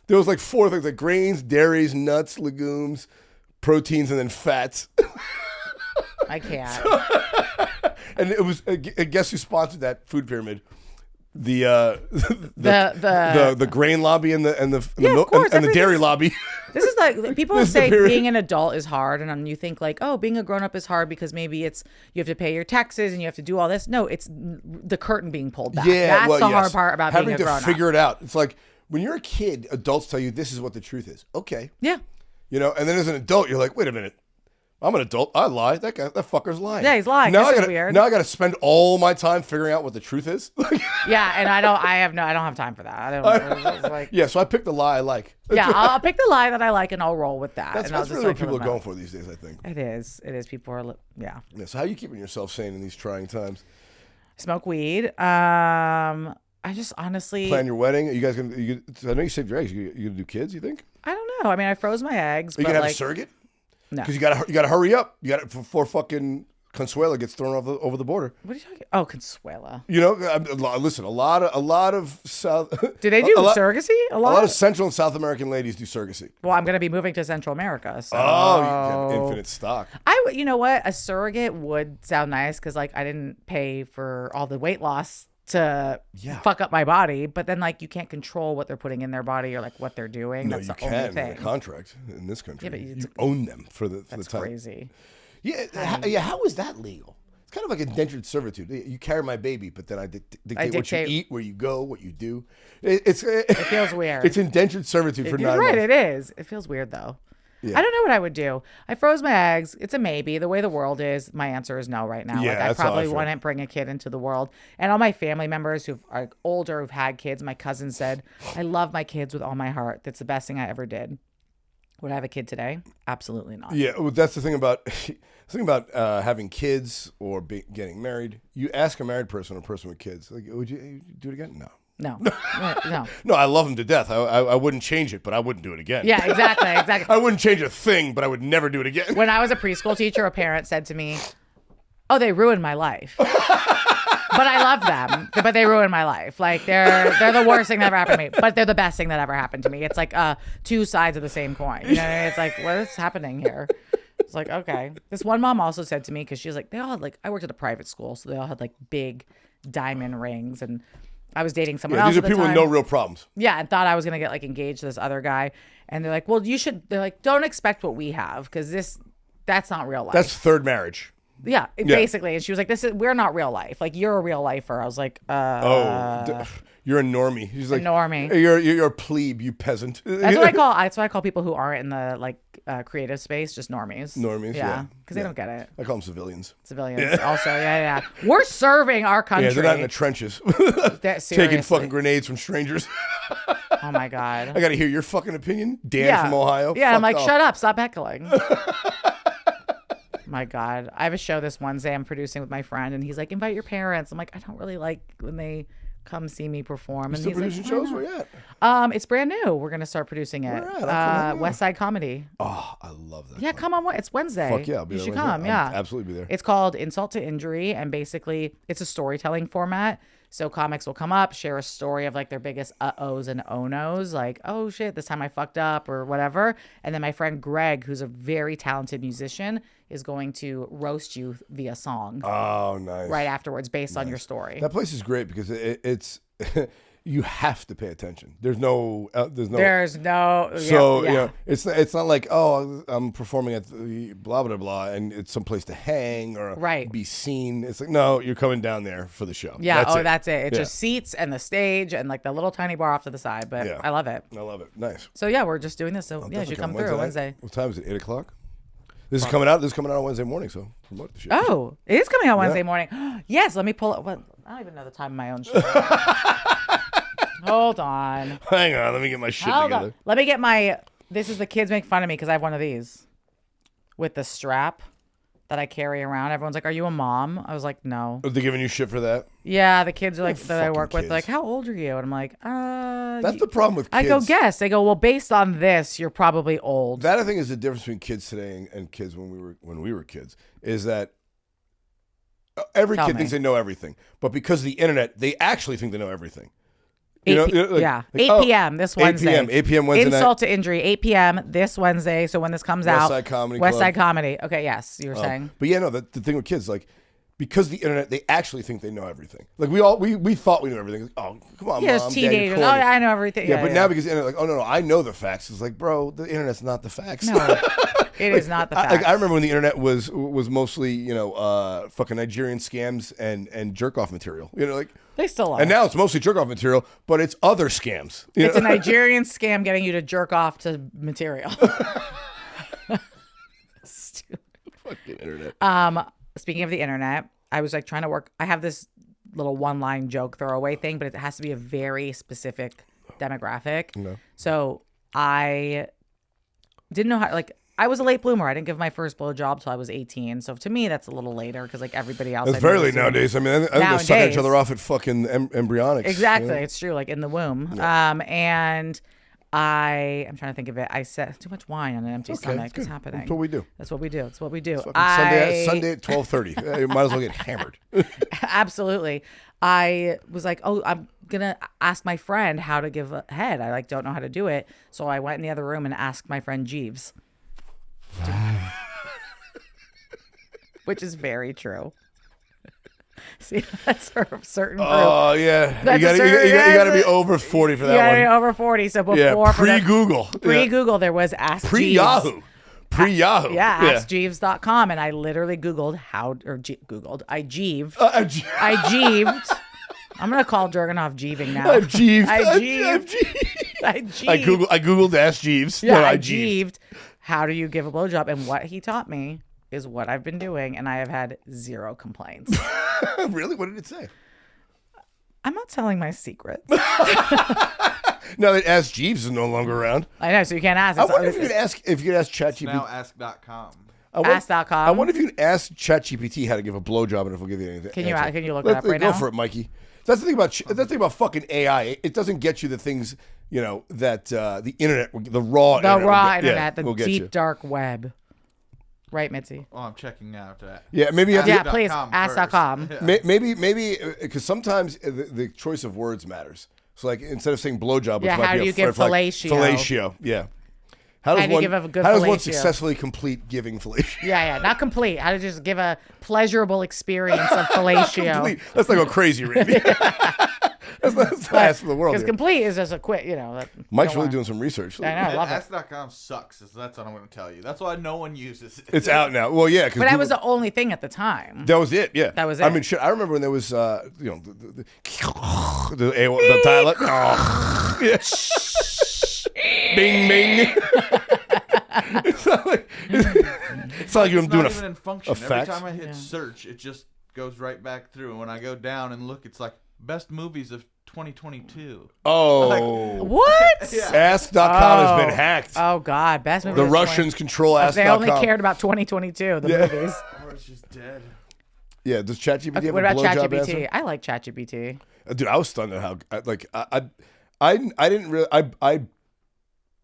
There was like 4 things, like grains, dairies, nuts, legumes, proteins, and then fats. I can't. And it was guess who sponsored that food pyramid? The grain lobby and the dairy lobby. This is like, people say being an adult is hard, and you think like, oh, being a grown up is hard because maybe you have to pay your taxes and you have to do all this. No, it's the curtain being pulled back. Yeah, that's the hard part about being a grown up. Having to figure it out. It's like when you're a kid, adults tell you this is what the truth is. Okay. Yeah. And then as an adult, you're like, wait a minute. I'm an adult. I lie. That fucker's lying. Yeah, he's lying. Now this is weird. Now I got to spend all my time figuring out what the truth is. Yeah, and I don't have time for that. I don't. Yeah, so I picked the lie I like. Yeah, I'll pick the lie that I like and I'll roll with that. That's really what people are going for these days, I think. It is. People are. Yeah. So how are you keeping yourself sane in these trying times? Smoke weed. I just honestly plan your wedding. Are you guys gonna? I know you saved your eggs. You gonna do kids? You think? I don't know. I mean, I froze my eggs. Are you gonna have a surrogate? No, because you gotta hurry up. You got before fucking Consuela gets thrown over the border. What are you talking? Oh, Consuela. Listen, a lot of South. Do they do surrogacy? A lot of Central and South American ladies do surrogacy. Well, I'm gonna be moving to Central America, so. Oh, you have infinite stock. You know what? A surrogate would sound nice because I didn't pay for all the weight loss to fuck up my body, but then you can't control what they're putting in their body or what they're doing. No, that's you the only can thing. in a contract in this country. Yeah, but you own them for the that's time. crazy. Yeah, how is that legal? It's kind of like indentured servitude. You carry my baby, but then I dictate what you eat, where you go, what you do. It feels weird. It's indentured servitude for 9 months. Right, it is. It feels weird though. Yeah. I don't know what I would do. I froze my eggs. It's a maybe. The way the world is, my answer is no right now. Yeah, like I probably wouldn't bring a kid into the world. And all my family members who are older, who've had kids, my cousin said, I love my kids with all my heart. That's the best thing I ever did. Would I have a kid today? Absolutely not. Yeah, well, that's the thing about having kids or getting married. You ask a married person or a person with kids, like, would you do it again? No. No. No, I love them to death. I wouldn't change it, but I wouldn't do it again. Yeah, exactly. I wouldn't change a thing, but I would never do it again. When I was a preschool teacher, a parent said to me, "Oh, they ruined my life." But I love them. But they ruined my life. Like they're the worst thing that ever happened to me. But they're the best thing that ever happened to me. It's like two sides of the same coin. You know what I mean? It's like, what is happening here? It's like, okay. This one mom also said to me, because she was like, they all had like, I worked at a private school, so they all had like big diamond rings, and I was dating someone else. These are people with no real problems. Yeah, and thought I was gonna get like engaged to this other guy, and they're like, well, you should. They're like, don't expect what we have, because that's not real life. That's third marriage. Yeah, basically. And she was like, we're not real life. Like, you're a real lifer. I was like, you're a normie. She's like, normie. You're a plebe, you peasant. That's what I call people who aren't in the like creative space, just normies. Normies, yeah. Because they don't get it. I call them civilians. Civilians, also, yeah. We're serving our country. Yeah, they're not in the trenches. Taking fucking grenades from strangers. Oh my God. I got to hear your fucking opinion, Dan from Ohio. Yeah, I'm like, shut up, stop heckling. My God. I have a show this Wednesday I'm producing with my friend, and he's like, invite your parents. I'm like, I don't really like when they come see me perform. And still he's producing like, shows? Where you at? It's brand new. We're going to start producing it. Where at? West Side Comedy. Oh, I love that. Yeah, come on. It's Wednesday. Fuck yeah, I'll be there. You should come, yeah. I'll absolutely be there. It's called Insult to Injury, and basically it's a storytelling format. So comics will come up, share a story of like their biggest uh-ohs and oh-nos, like, oh shit, this time I fucked up or whatever. And then my friend Greg, who's a very talented musician, is going to roast you via song. Oh, nice. Right afterwards, based on your story. That place is great because it's you have to pay attention. There's no. So you know, it's not like, oh, I'm performing at the blah blah blah and it's someplace to hang or be seen. It's like, no, you're coming down there for the show. Yeah. That's it. It's just seats and the stage and like the little tiny bar off to the side. But I love it. I love it. Nice. So yeah, we're just doing this. So you should come through Wednesday. What time is it? 8:00. This is coming out. This is coming out on Wednesday morning. So promote the show. Oh, it is coming out Wednesday morning. Yes. Let me pull up. Well, I don't even know the time of my own show. Hold on. Hang on. Let me get my shit together. Let me get my. This is the kids make fun of me because I have one of these with the strap that I carry around. Everyone's like, "Are you a mom?" I was like, "No." Are they giving you shit for that? Yeah, the kids are like that I work with. They're like, "How old are you?" And I'm like, That's the problem with kids. I go, guess. They go, well, based on this, you're probably old. That I think is the difference between kids today and kids when we were kids. Is that every kid thinks they know everything, but because of the internet, they actually think they know everything. 8 p.m. this Wednesday. 8 p.m. Wednesday Insult to Injury, 8 p.m. this Wednesday. So when this comes out, West Side Comedy. Okay, yes, you were saying. But yeah, no, the thing with kids, like, because of the internet, they actually think they know everything. Like we thought we knew everything. Like, oh, come on, yeah, Mom, teenagers. Dad, I know everything. Yeah, but now because the internet, like, oh no, I know the facts. It's like, bro, the internet's not the facts. No. It is not the facts. I remember when the internet was mostly, fucking Nigerian scams and jerk off material. Like they still are. And now it's mostly jerk off material, but it's other scams. It's a Nigerian scam getting you to jerk off to material. Stupid. Fucking internet. Speaking of the internet, I was like trying to work. I have this little one-line joke throwaway thing, but it has to be a very specific demographic. No. So I didn't know how, like, I was a late bloomer. I didn't give my first blowjob till I was 18. So to me, that's a little later because like everybody else. It's very late nowadays. I mean, I think they're sucking each other off at fucking embryonics. Exactly. It's true. Like in the womb. Yeah. And I'm trying to think of it. I said too much wine on an empty stomach. It's happening. That's what we do. That's what we do. It's what we do. Sunday at 12:30. You might as well get hammered. Absolutely. I was like, oh, I'm gonna ask my friend how to give a head. I like don't know how to do it. So I went in the other room and asked my friend Jeeves. Which is very true. See, that's for a certain group. Oh yeah, you gotta be over 40 for that one. You gotta be over 40. So before pre-Google, there was Ask pre-Yahoo, Pre-Yahoo. Yeah, AskJeeves.com. And I literally Googled Googled. I jeeved. I jeeved. I'm going to call Dragunov jeeving now. I've jeeved. I jeeved. I jeeved. I Googled Ask Jeeves. Yeah, No, I jeeved. How do you give a blowjob? And what he taught me is what I've been doing, and I have had 0 complaints. Really? What did it say? I'm not telling my secrets. Now that Ask Jeeves is no longer around. I know, so you can't ask. I wonder if you could ask ChatGPT. Now ask.com. Ask.com. I wonder if you can ask ChatGPT how to give a blowjob and if it'll give you anything. Can you look it up right now? Go for it, Mikey. That's the thing about fucking AI. It doesn't get you the things that the internet, the raw internet, the deep dark web. Right, Mitzi? Oh, I'm checking out that. Yeah, maybe. Please ask.com. Yeah. Maybe because sometimes the choice of words matters. So like instead of saying blowjob, which might how be do you give fellatio? Like fellatio, yeah. How do you give a good How does one fellatio? successfully complete giving fellatio? Yeah, not complete. How to just give a pleasurable experience of fellatio. Complete. Let's not go crazy, Randy. That's the last for the world. Because complete is just a quick, Mike's really doing some research. I know, I love it. Ask.com sucks. That's what I'm going to tell you. That's why no one uses it. It's out now. Well, yeah. But that was the only thing at the time. That was it. Yeah. That was it. I mean, shit. I remember when there was, the dial-up. Yeah. Bing, bing. It's not like you're doing even in function. a fact. Every time I hit search, it just goes right back through. And when I go down and look, it's like best movies of 2022. Oh. What? Yeah. Ask.com has been hacked. Oh, God. Best movie. The Russians control Ask.com. They only cared about 2022, the movies. Or it's just dead. Yeah. Does ChatGPT have What a about blowjob ChatGPT? answer? I like ChatGPT. Dude, I was stunned at how, I didn't really,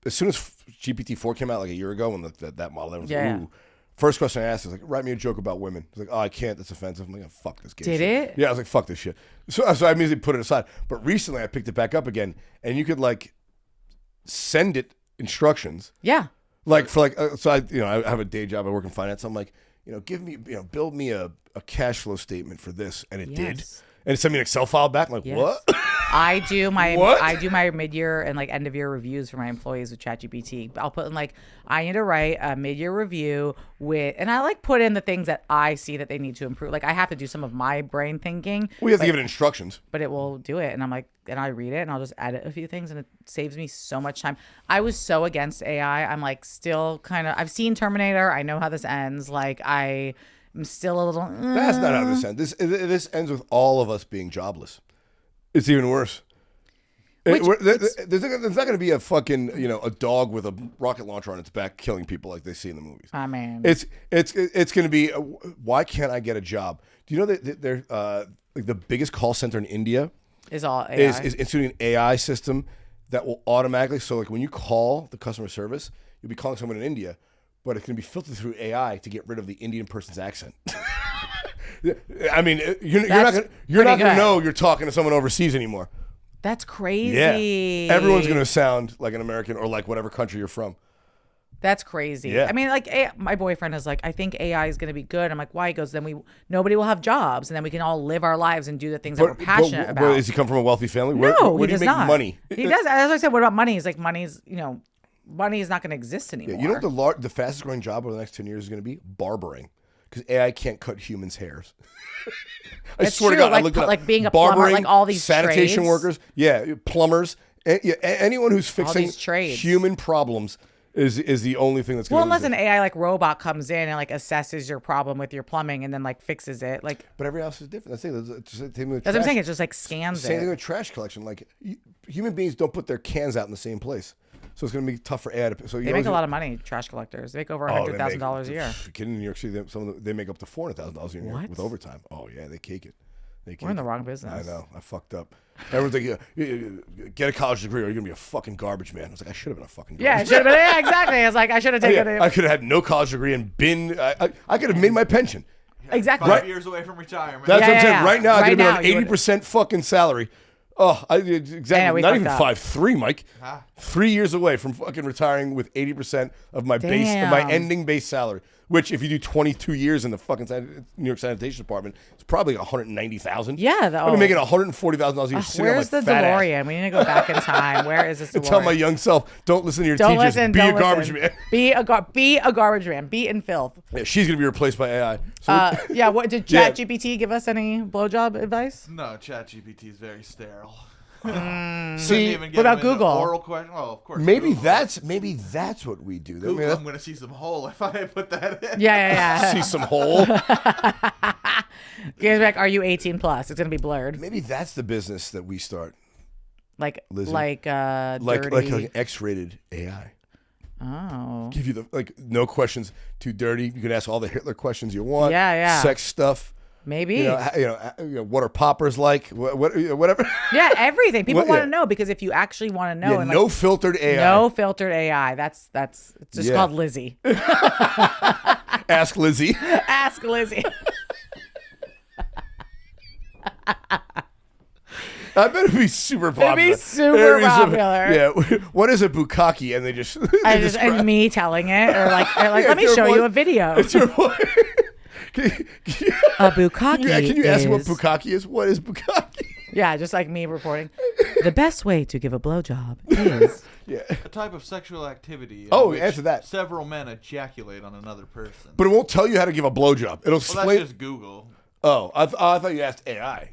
as soon as GPT-4 came out like a year ago, when that model, I was like, ooh. First question I asked is like, write me a joke about women. It's like, oh, I can't. That's offensive. I'm like, oh, fuck this game. Did shit. it? Yeah, I was like, fuck this shit. So I immediately put it aside. But recently I picked it back up again, and you could like send it instructions. Yeah. Like for like, so I have a day job. I work in finance. I'm like, give me, build me a cash flow statement for this, and it did. And it sent me an Excel file back. I'm like, what? I do my What? I do my mid-year and like end of year reviews for my employees with ChatGPT. I'll put in like, I need to write a mid-year review and I like put in the things that I see that they need to improve. Like I have to do some of my brain thinking. We have to give it instructions. But it will do it. And I'm like, and I read it and I'll just edit a few things and it saves me so much time. I was so against AI. I'm like still kind of, I've seen Terminator. I know how this ends. Like I'm still a little. That's not how this ends. This ends with all of us being jobless. It's even worse. There's not going to be a fucking a dog with a rocket launcher on its back killing people like they see in the movies. I mean, it's going to be why can't I get a job? Do you know that they're like the biggest call center in India is all AI. is instituting an AI system that will automatically, so like when you call the customer service, you'll be calling someone in India, but it's going to be filtered through AI to get rid of the Indian person's accent. I mean, you're not going to know you're talking to someone overseas anymore. That's crazy. Yeah. Everyone's going to sound like an American or like whatever country you're from. That's crazy. Yeah. I mean, like my boyfriend is like, I think AI is going to be good. I'm like, why? He goes, then nobody will have jobs, and then we can all live our lives and do the things that we're passionate about. Does he come from a wealthy family? No, where he do does you make not. money? He does. As I said, what about money? He's like, money is not going to exist anymore. Yeah, you know what the fastest growing job over the next 10 years is going to be? Barbering. Because AI can't cut humans' hairs. I swear to God, I looked it up. Like being a plumber, like all these sanitation trades. workers, plumbers, anyone who's fixing human problems is the only thing that's going to. Well, unless an AI like robot comes in and like assesses your problem with your plumbing and then like fixes it, like. But every house is different. That's what I'm saying. It just like scans it. Same thing with trash collection. Like human beings don't put their cans out in the same place. So it's going to be tough for AI to. So they make a lot of money. Trash collectors. They make over $100,000 a year. In New York City, they make up to $400,000 a year with overtime. Oh yeah, they cake it. We're in the wrong business. I know. I fucked up. Everyone's like, yeah, get a college degree or you're gonna be a fucking garbage man. I was like, I should have been a fucking garbage. Yeah, it should have been. Yeah, exactly. I was like, I should have taken it. I could have had no college degree and been. I could have made my pension. Exactly. 5 years away from retirement. That's what I'm saying. Right now, I could have been on 80% 80% fucking salary. Oh, exactly. Not even 5'3", Mike. 3 years away from fucking retiring with 80% of my base, of my ending base salary. Which, if you do 22 years in the fucking New York Sanitation Department, it's probably 190,000. Yeah, I'm making $140,000 a year. sitting on where's my the fat ass. DeLorean? We need to go back in time. Where is this DeLorean? Tell my young self, don't listen to your Don't teachers. listen. Be Don't a garbage listen. man. Be a garbage man. Be in filth. Yeah, she's gonna be replaced by AI. So Yeah. What did ChatGPT give us any blowjob advice? No, ChatGPT is very sterile. see, what about Google? Oral question? Well, of course. maybe Google. that's what we do. Google, I'm gonna see some hole if I put that in. Yeah. see some hole. Guys, back. Are you 18 plus? It's gonna be blurred. Maybe that's the business that we start. Like Lizzy. dirty. Like an X-rated AI. Oh. Give you the no questions too dirty. You can ask all the Hitler questions you want. Yeah. Sex stuff. Maybe. You know, what are poppers like? Whatever. Yeah, everything. People What- want yeah. to know because if you actually want to know, Yeah, and no filtered AI. no filtered AI. That's it's just Yeah. called Lizzy. Ask Lizzy. Ask Lizzy. I bet it'd be super popular. be super popular. Yeah. What is a bukkake? And they just. And me telling it, or like let it's me your show voice. you a video. It's your voice. A bukkake. Can you ask me what is- bukkake is? What is bukkake? Yeah, just like me reporting. The best way to give a blowjob is. Yeah. A type of sexual activity. in Oh, which answer that. Several men ejaculate on another person. But it won't tell you how to give a blowjob. It'll Well, explain. that's just Google. Oh, I thought you asked AI.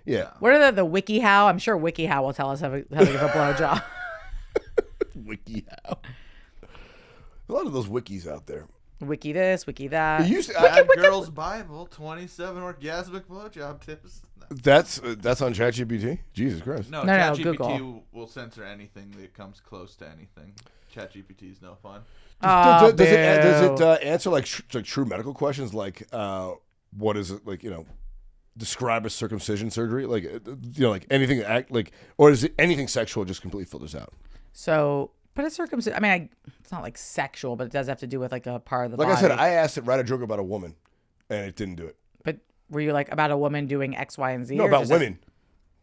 Yeah. What are the WikiHow? I'm sure WikiHow will tell us how to give a blowjob. WikiHow. A lot of those wikis out there. Wiki this, wiki that. It used to- Bad Girls Bible, 27 orgasmic blowjob tips. that's on ChatGPT. Jesus Christ. No, No, ChatGPT Google. will censor anything that comes close to anything. ChatGPT is no fun. Oh, Does it boo. answer like true medical questions like what is it like describe a circumcision surgery like like anything or is it anything sexual just completely filters out? So, but a circumcision. I mean, it's not like sexual, but it does have to do with like a part of the Like body. I said, I asked it write a joke about a woman, and it didn't do it. But were you like about a woman doing X, Y, and Z? No, or about just, like- women.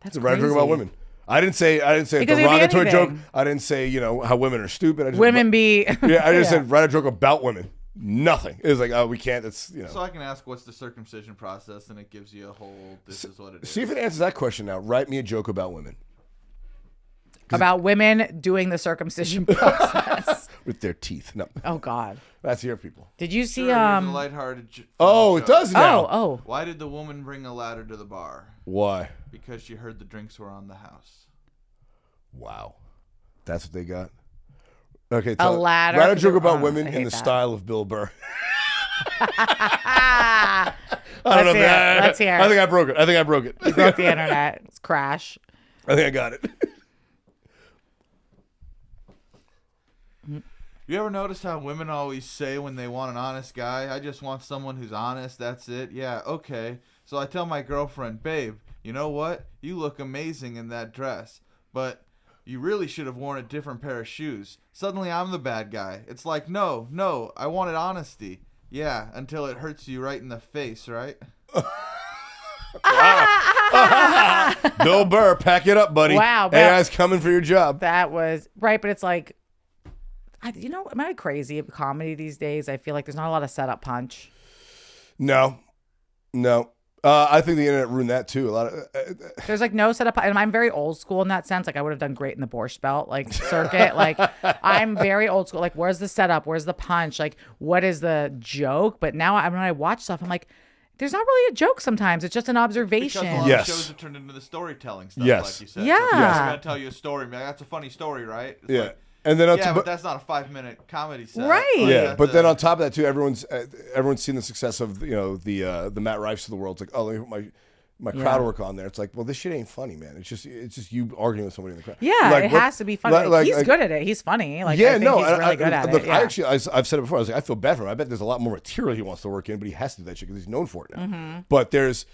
That's To write a joke crazy. about women. I didn't say a Because it could be derogatory joke. anything. I didn't say how women are stupid. I just Women be. Yeah, I just said write a joke about women. Nothing. It was like, oh, we can't. That's So I can ask what's the circumcision process, and it gives you a whole, this is what it is. See if it answers that question now. Write me a joke about women About women doing the circumcision process. with their teeth. No, Oh God! that's your people. Did you see Sure, here's a lighthearted Oh, it does now. Oh. Why did the woman bring a ladder to the bar? Why? Because she heard the drinks were on the house. Wow, that's what they got. Okay, A ladder Write a to joke the- about oh, women I in hate the that. style of Bill Burr. Ah, I don't know. Let's hear it. Let's hear it. I think I broke it. broke the internet. It's crash. I think I got it. You ever notice how women always say when they want an honest guy, I just want someone who's honest, that's it? Yeah, okay. So I tell my girlfriend, babe, you know what? You look amazing in that dress, but you really should have worn a different pair of shoes. Suddenly I'm the bad guy. It's like, no, I wanted honesty. Yeah, until it hurts you right in the face, right? Bill Burr, pack it up, buddy. Wow, Bill. AI's coming for your job. That was right, but it's like, am I crazy of comedy these days? I feel like there's not a lot of setup punch. No. I think the internet ruined that too. A lot of There's like no setup, and I'm very old school in that sense. Like I would have done great in the Borscht Belt circuit. Like I'm very old school. Like where's the setup? Where's the punch? Like what is the joke? But now when I watch stuff, I'm like, there's not really a joke sometimes. It's just an observation. Because a lot Yes. of shows have turned into the storytelling stuff, Yes. like you said. Yeah. So Yes. I'm going to tell you a story. Man, that's a funny story, right? It's yeah. like, And then yeah, but that's not a 5-minute comedy set. Right. Like, yeah, that's but then a- on top of that too, everyone's seen the success of the Matt Rifes of the world. It's like, oh, let me put my crowd work on there. It's like, well, this shit ain't funny, man. It's just you arguing with somebody in the crowd. Yeah, Like, it what- has to be funny. He's like- good at it. He's funny. Like yeah, I think no, he's really good at look, it. Yeah. I've said it before. I was like, I feel bad for him. I bet there's a lot more material he wants to work in, but he has to do that shit because he's known for it now. Mm-hmm. But there's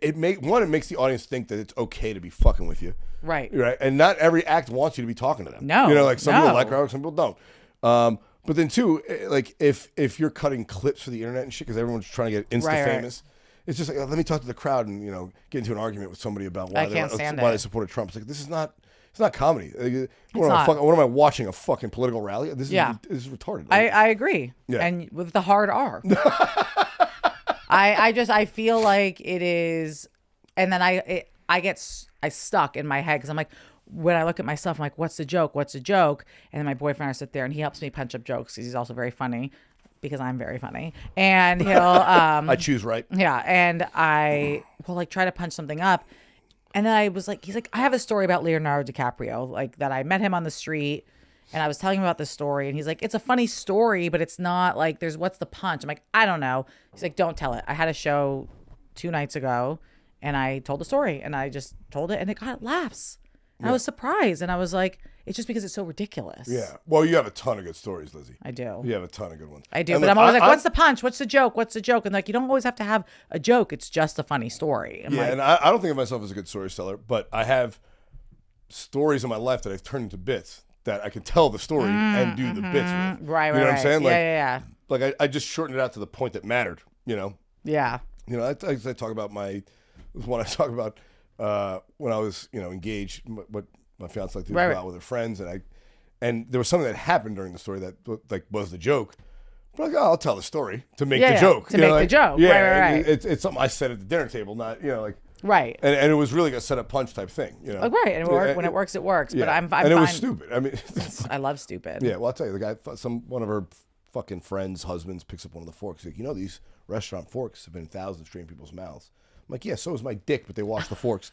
it makes the audience think that it's okay to be fucking with you, Right. and not every act wants you to be talking to them. No, like some people no. like her, some people don't. But then too, like if you're cutting clips for the internet and shit because everyone's trying to get insta Right. famous. It's just like, let me talk to the crowd and get into an argument with somebody about why I can't stand why it. they supported Trump. It's like it's It's not comedy. not. What am I watching? A fucking political rally? This is retarded. I agree. Yeah. And with the hard R. I feel like it is, and then I stuck in my head because I'm like, when I look at myself, I'm like, what's the joke? What's the joke? And then my boyfriend, I sit there and he helps me punch up jokes because he's also very funny because I'm very funny. And he'll, I choose right. yeah. And I will like try to punch something up. And then I was like, he's like, I have a story about Leonardo DiCaprio, like that I met him on the street and I was telling him about this story. And he's like, it's a funny story, but it's not like what's the punch? I'm like, I don't know. He's like, don't tell it. I had a show 2 nights ago and I told the story and I just told it and it got laughs. And I was surprised. And I was like, it's just because it's so ridiculous. Yeah. Well, you have a ton of good stories, Lizzy. I do. You have a ton of good ones. I do. And But look, I'm always like, what's the punch? What's the joke? What's the joke? And like, you don't always have to have a joke. It's just a funny story. I'm like, and I don't think of myself as a good storyteller, but I have stories in my life that I've turned into bits that I can tell the story and do the bits with. Right, You know what I'm saying? Like, yeah. like I just shortened it out to the point that mattered, you know? Yeah. You know, I talk about when I talk about when I was, engaged, what my fiance liked to do Right. out with her friends, and there was something that happened during the story that like was the joke. But like, I'll tell the story to make the joke. To make the joke. Yeah, Right. It's something I said at the dinner table, not like. Right. And it was really a set up punch type thing, you know. Like, right. And when it works, it works. Yeah. But I'm and fine. it was stupid. I mean, I love stupid. yeah. Well, I'll tell you, the guy, one of her fucking friends' husbands picks up one of the forks. He's like, these restaurant forks have been in thousands straight in people's mouths. I'm like, yeah, so is my dick, but they wash the forks.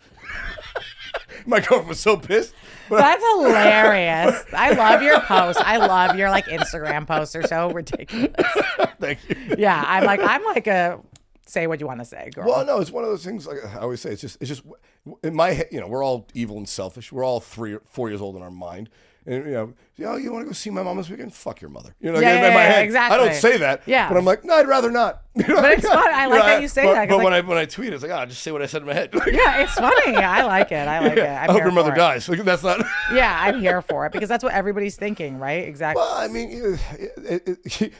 My girlfriend was so pissed. But That's hilarious. I love your posts. I love your like Instagram posts. They're so ridiculous. Thank you. Yeah. I'm like a say what you want to say, girl. Well, no, it's one of those things. Like I always say, it's just in my head. We're all evil and selfish. We're all 3 or 4 years old in our mind. And you want to go see my mom this weekend? Fuck your mother. In my head, exactly. I don't say that. Yeah. But I'm like, no, I'd rather not. But it's fun. I like that you say that. 'cause But like, when I tweet, it's like, I'll just say what I said in my head. yeah, it's funny. I like it. I like it. I hope your mother dies. Like, that's not. Yeah, I'm here for it because that's what everybody's thinking, right? Exactly. Well, I mean,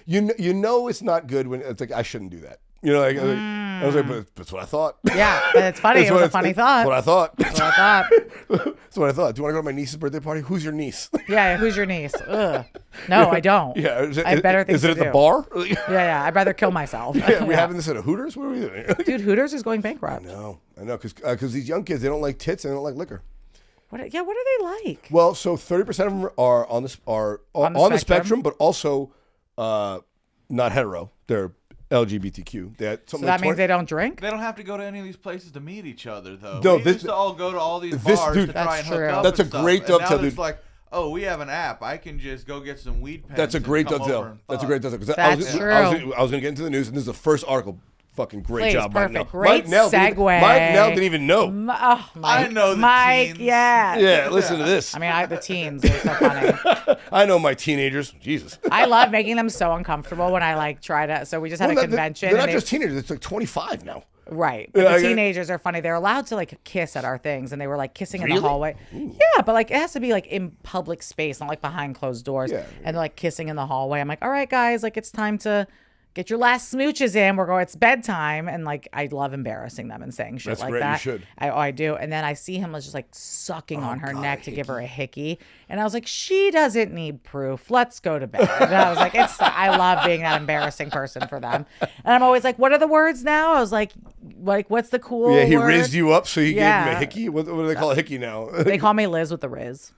it's not good when it's like I shouldn't do that. I was like, but that's what I thought. Yeah, and it's funny. It was a funny thought. That's what I thought. That's what I thought. That's what I thought. Do you want to go to my niece's birthday party? Who's your niece? Yeah, who's your niece? Ugh. No, I don't. Yeah, I have better things Is it to at the do. bar? Yeah. I'd rather kill myself. Yeah, are we having this at a Hooters? What are we doing? Dude, Hooters is going bankrupt. I know, because these young kids, they don't like tits and they don't like liquor. What are they like? Well, so 30% of them are on the spectrum, but also not hetero. They're LGBTQ. So that means they don't drink? They don't have to go to any of these places to meet each other, though. No, We used to all go to all these this- bars dude, to try and That's hook true. up. That's and a great stuff. dovetail, And now it's dude. like, oh, we have an app. I can just go get some weed pens. That's a great and come dovetail. over and That's a fuck. great dovetail. 'Cause That's true. I was going to get into the news, and this is the first article. Fucking great Please, job, perfect. Mike. Great Mike Nell didn't even know. Oh, Mike. I know the Mike, teens. yeah. Yeah, listen to this. I mean, the teens are so funny. I know my teenagers. Jesus. I love making them so uncomfortable when I like try to. So we just had a convention. They're not and just teenagers. It's like 25 now. Right. But the teenagers are funny. They're allowed to like kiss at our things and they were like kissing in the hallway. Ooh. Yeah, but like it has to be like in public space, not like behind closed doors. Yeah. And they're like kissing in the hallway. I'm like, all right, guys, like it's time to get your last smooches in. It's bedtime. And like I love embarrassing them and saying shit That's like great. that. You should. I do. And then I see him just like sucking on her neck to give her a hickey. And I was like, she doesn't need proof. Let's go to bed. And I was like, I love being that embarrassing person for them. And I'm always like, what are the words now? I was like, what's the cool Yeah, he word? rizzed you up, so he Yeah. gave him a hickey. What do they call a hickey now? They call me Liz with the Riz.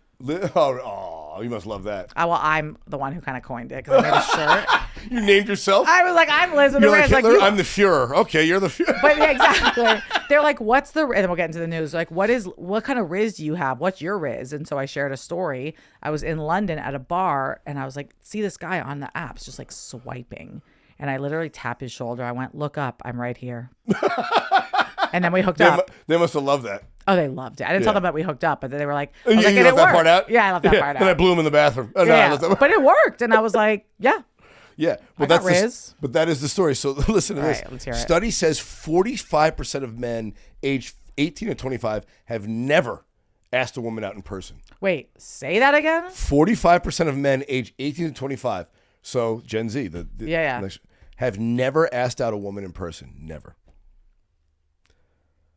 Oh, you must love that. Well, I'm the one who kind of coined it because I made a shirt. You named yourself? I was like, I'm Liz with You're the like Riz. Hitler? you- I'm the Fuhrer. Okay, you're the Fuhrer. But yeah, exactly. They're like, what's the, and then we'll get into the news. Like, what kind of Riz do you have? What's your Riz? And so I shared a story. I was in London at a bar and I was like, see this guy on the apps just like swiping. And I literally tapped his shoulder. I went, look up. I'm right here. And then we hooked up. They must have loved that. Oh, they loved it. I didn't tell them that we hooked up, but they were like, I You was like, and left it that worked. part out? Yeah, I left that part out. Then I blew him in the bathroom. Oh, no, I Yeah, left that- but it worked. And I was like, yeah. Yeah, but got that's Riz. but that is the story. So listen to All this. right, let's hear it. Study says 45% of men aged 18 to 25 have never asked a woman out in person. Wait, say that again? 45% of men aged 18 to 25, so Gen Z, Yeah. have never asked out a woman in person. Never.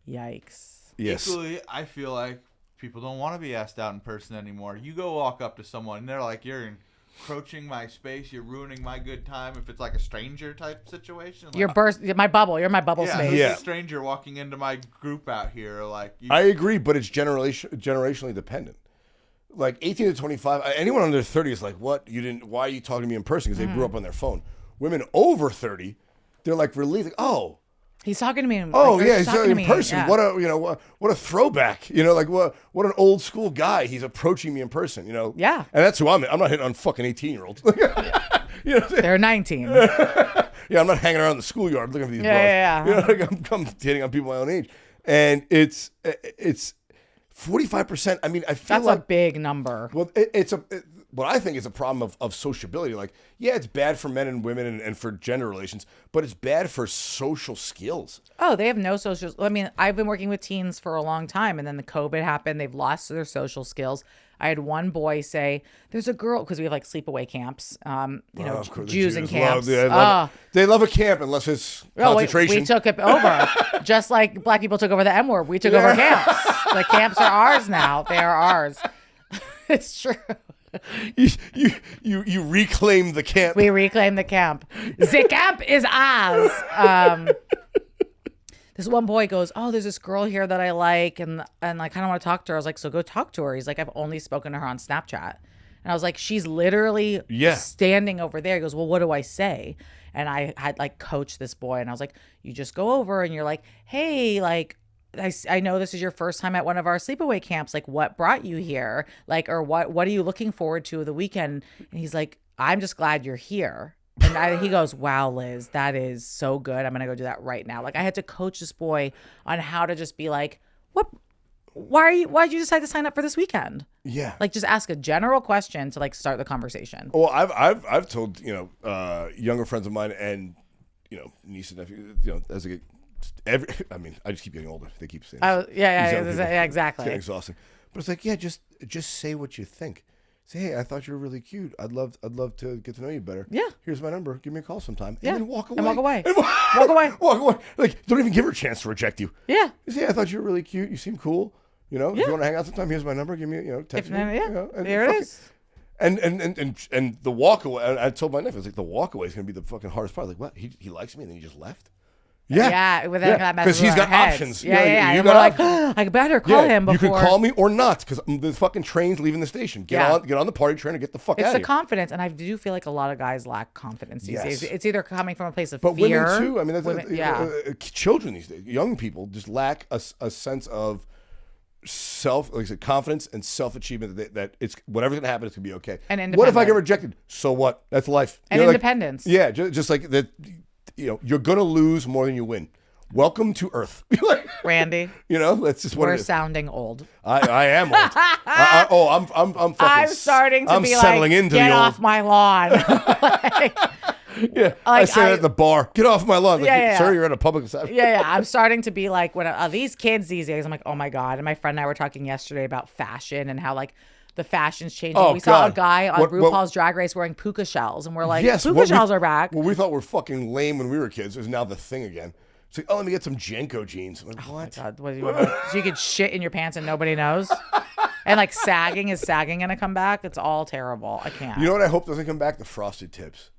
Yikes. Yes. Equally, I feel like people don't want to be asked out in person anymore. You go walk up to someone and they're like, you're encroaching my space, you're ruining my good time. If it's like a stranger type situation, like, my bubble. You're my bubble space. Who's a stranger walking into my group out here, like I agree, but it's generationally dependent. Like 18 to 25, anyone under 30 is like, what? Why are you talking to me in person? Because they grew up on their phone. Women over 30, they're like relieved. Like, oh, he's talking to me. He's talking in person. Yeah. What a throwback. Like what an old school guy. He's approaching me in person. Yeah. And that's who I'm not hitting on fucking 18-year-olds. They're 19. Yeah, I'm not hanging around the schoolyard looking for these bros. Yeah. I'm hitting on people my own age, and it's 45%. I mean, I feel that's a big number. Well, what I think is a problem of sociability. Like, yeah, it's bad for men and women and for gender relations, but it's bad for social skills. Oh, they have no social. I mean, I've been working with teens for a long time, and then the COVID happened. They've lost their social skills. I had one boy say, "There's a girl," because we have like sleepaway camps. Jews in camps. They love a camp unless it's concentration. We took it over, just like black people took over the M word. We took over camps. The camps are ours now. They are ours. It's true. You reclaim the camp. We reclaim the camp. The camp is ours. This one boy goes, "Oh, there's this girl here that I like, and I kind of want to talk to her." I was like, "So go talk to her." He's like, "I've only spoken to her on Snapchat." And I was like, "She's literally standing over there." He goes, "Well, what do I say?" And I had like coached this boy, and I was like, "You just go over and you're like, hey, like, I know this is your first time at one of our sleepaway camps. Like, what brought you here? Like, or what are you looking forward to the weekend?" And he's like, "I'm just glad you're here." And he goes, "Wow, Liz, that is so good. I'm going to go do that right now." Like, I had to coach this boy on how to just be like, why'd you decide to sign up for this weekend? Yeah. Like, just ask a general question to like start the conversation. Well, I've told, younger friends of mine and, niece and nephew, as I get I just keep getting older. They keep saying this. Yeah, exactly. It's getting exhausting. But it's like, yeah, just say what you think. Say, "Hey, I thought you were really cute. I'd love to get to know you better. Yeah. Here's my number. Give me a call sometime." Yeah. And then walk away. And walk away. Walk away. Walk away. Like, don't even give her a chance to reject you. Yeah. You say, "I thought you were really cute. You seem cool. If you want to hang out sometime, here's my number. Give me, text me." And there it is. And the walk away. I told my nephew, I was like, the walk away is gonna be the fucking hardest part. Like, what? He likes me and then he just left. Yeah, because he's got options. Yeah. You got like, I better call him before. You can call me or not, because the fucking train's leaving the station. Get on the party train and get the fuck out of here. It's the confidence, and I do feel like a lot of guys lack confidence these days. It's either coming from a place of fear. But women too. I mean, children these days, young people just lack a sense of self, like I said, confidence and self-achievement that it's whatever's gonna happen, it's gonna be okay. And independence. What if I get rejected? So what? That's life. And independence. Just like that. You're gonna lose more than you win. Welcome to Earth. Randy. That's just what it is. We're sounding old. I am old. I'm fucking. I'm starting to be settling like, into get the off old. my lawn. Yeah, I say that at the bar. Get off my lawn. Like, sir, you're at a public establishment. Yeah. I'm starting to be like, when these kids these days, I'm like, oh my God. And my friend and I were talking yesterday about fashion and how like the fashion's changing. We saw a guy on RuPaul's Drag Race wearing puka shells, and we're like, puka shells are back. Well, we thought were fucking lame when we were kids. Is now the thing again. It's like, let me get some Jenko jeans. I'm like, what? Oh my God. So you could shit in your pants and nobody knows? And like sagging going to come back? It's all terrible. I can't. You know what I hope doesn't come back? The frosted tips.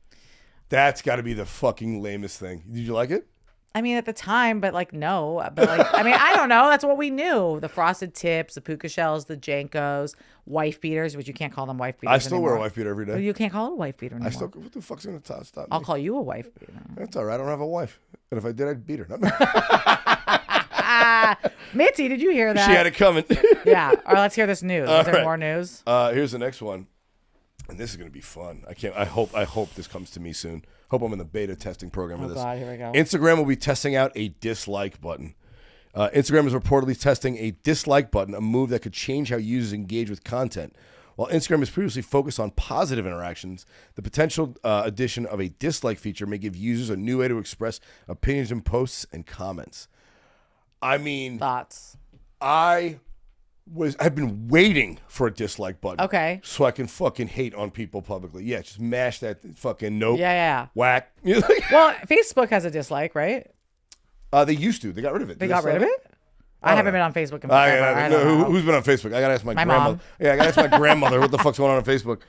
That's got to be the fucking lamest thing. Did you like it? I mean, at the time, but like, no. But like, I mean, I don't know. That's what we knew. The frosted tips, the puka shells, the Jankos, wife beaters, which you can't call them wife beaters I still anymore. wear a wife beater every day. Well, you can't call it a wife beater anymore. What the fuck's going to stop me? I'll call you a wife beater. That's all right. I don't have a wife. And if I did, I'd beat her. Mitzi, did you hear that? She had it coming. Yeah. All right, let's hear this news. Is there more news? Here's the next one. And this is going to be fun. I hope this comes to me soon. Hope I'm in the beta testing program of this. Oh God, here we go. Instagram will be testing out a dislike button. Instagram is reportedly testing a dislike button, a move that could change how users engage with content. While Instagram has previously focused on positive interactions, the potential addition of a dislike feature may give users a new way to express opinions in posts and comments. I mean, thoughts. I've been waiting for a dislike button. Okay. So I can fucking hate on people publicly. Yeah, just mash that fucking nope. Yeah. Whack. Well, Facebook has a dislike, right? They used to. They got rid of it. They got rid of it? I haven't been on Facebook in forever. I don't know. Who's been on Facebook? I gotta ask my My grandmother. mom. Yeah, I gotta ask my grandmother what the fuck's going on Facebook.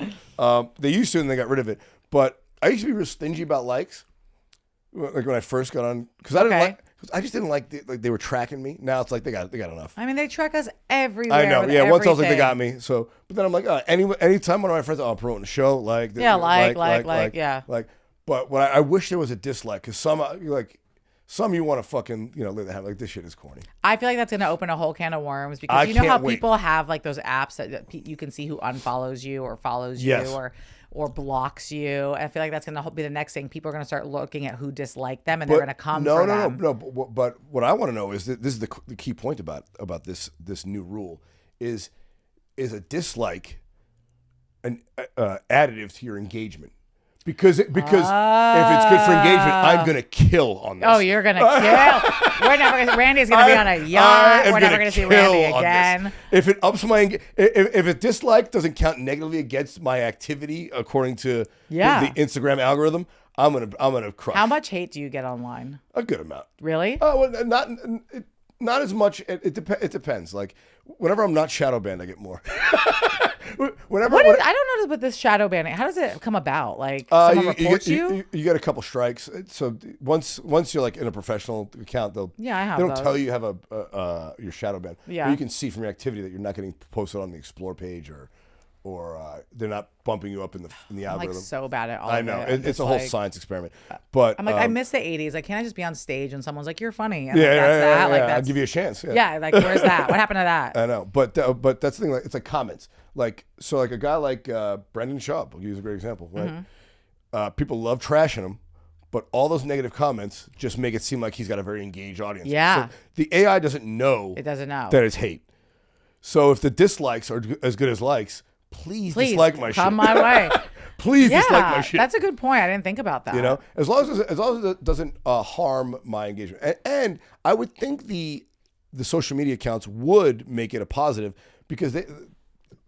They used to, and they got rid of it. But I used to be real stingy about likes, like when I first got on, because I just didn't like they were tracking me. Now it's like they got enough. I mean, they track us everywhere. I know. with Yeah. Once I was like, they everything. got me. So, but then I'm like, anytime one of my friends, I'm promoting a show, like, Yeah, like, yeah. like. But what I wish there was a dislike, because some you want to fucking have like, this shit is corny. I feel like that's going to open a whole can of worms because I you know how can't wait. people have like those apps that you can see who unfollows you or follows you Yes. or blocks you. I feel like that's going to be the next thing. People are going to start looking at who disliked them and they're going to come for them. No. But what I want to know is that this is the key point about this new rule is a dislike an additive to your engagement. Because if it's good for engagement, I'm gonna kill on this. Oh, you're gonna kill! Randy's gonna be on a yacht. We're never gonna see Randy again. If it ups my if a dislike doesn't count negatively against my activity according to the Instagram algorithm, I'm gonna crush. How much hate do you get online? A good amount. Really? Oh, well, not as much. It depends. Like whenever I'm not shadow banned, I get more. I don't know about this shadow banning. How does it come about? Like someone reports you? You get a couple strikes. So once you're like in a professional account, they don't those. tell you have your shadow ban. Yeah. But you can see from your activity that you're not getting posted on the explore page or they're not bumping you up in the I'm algorithm. like so bad at all. I know it's a whole science experiment. But I'm like I miss the '80s. Like, can't I just be on stage and someone's like, "You're funny"? And yeah. Like, I'll give you a chance. Yeah, like where's that? What happened to that? I know, but that's the thing. Like, it's like comments. Like a guy like Brendan Schaub, I'll use a great example. Right, people love trashing him, but all those negative comments just make it seem like he's got a very engaged audience. Yeah, so the AI doesn't know. It doesn't know that it's hate. So if the dislikes are as good as likes, please dislike my shit. Come my way. Please dislike my shit. That's a good point. I didn't think about that. As long as it doesn't harm my engagement, and I would think the social media accounts would make it a positive because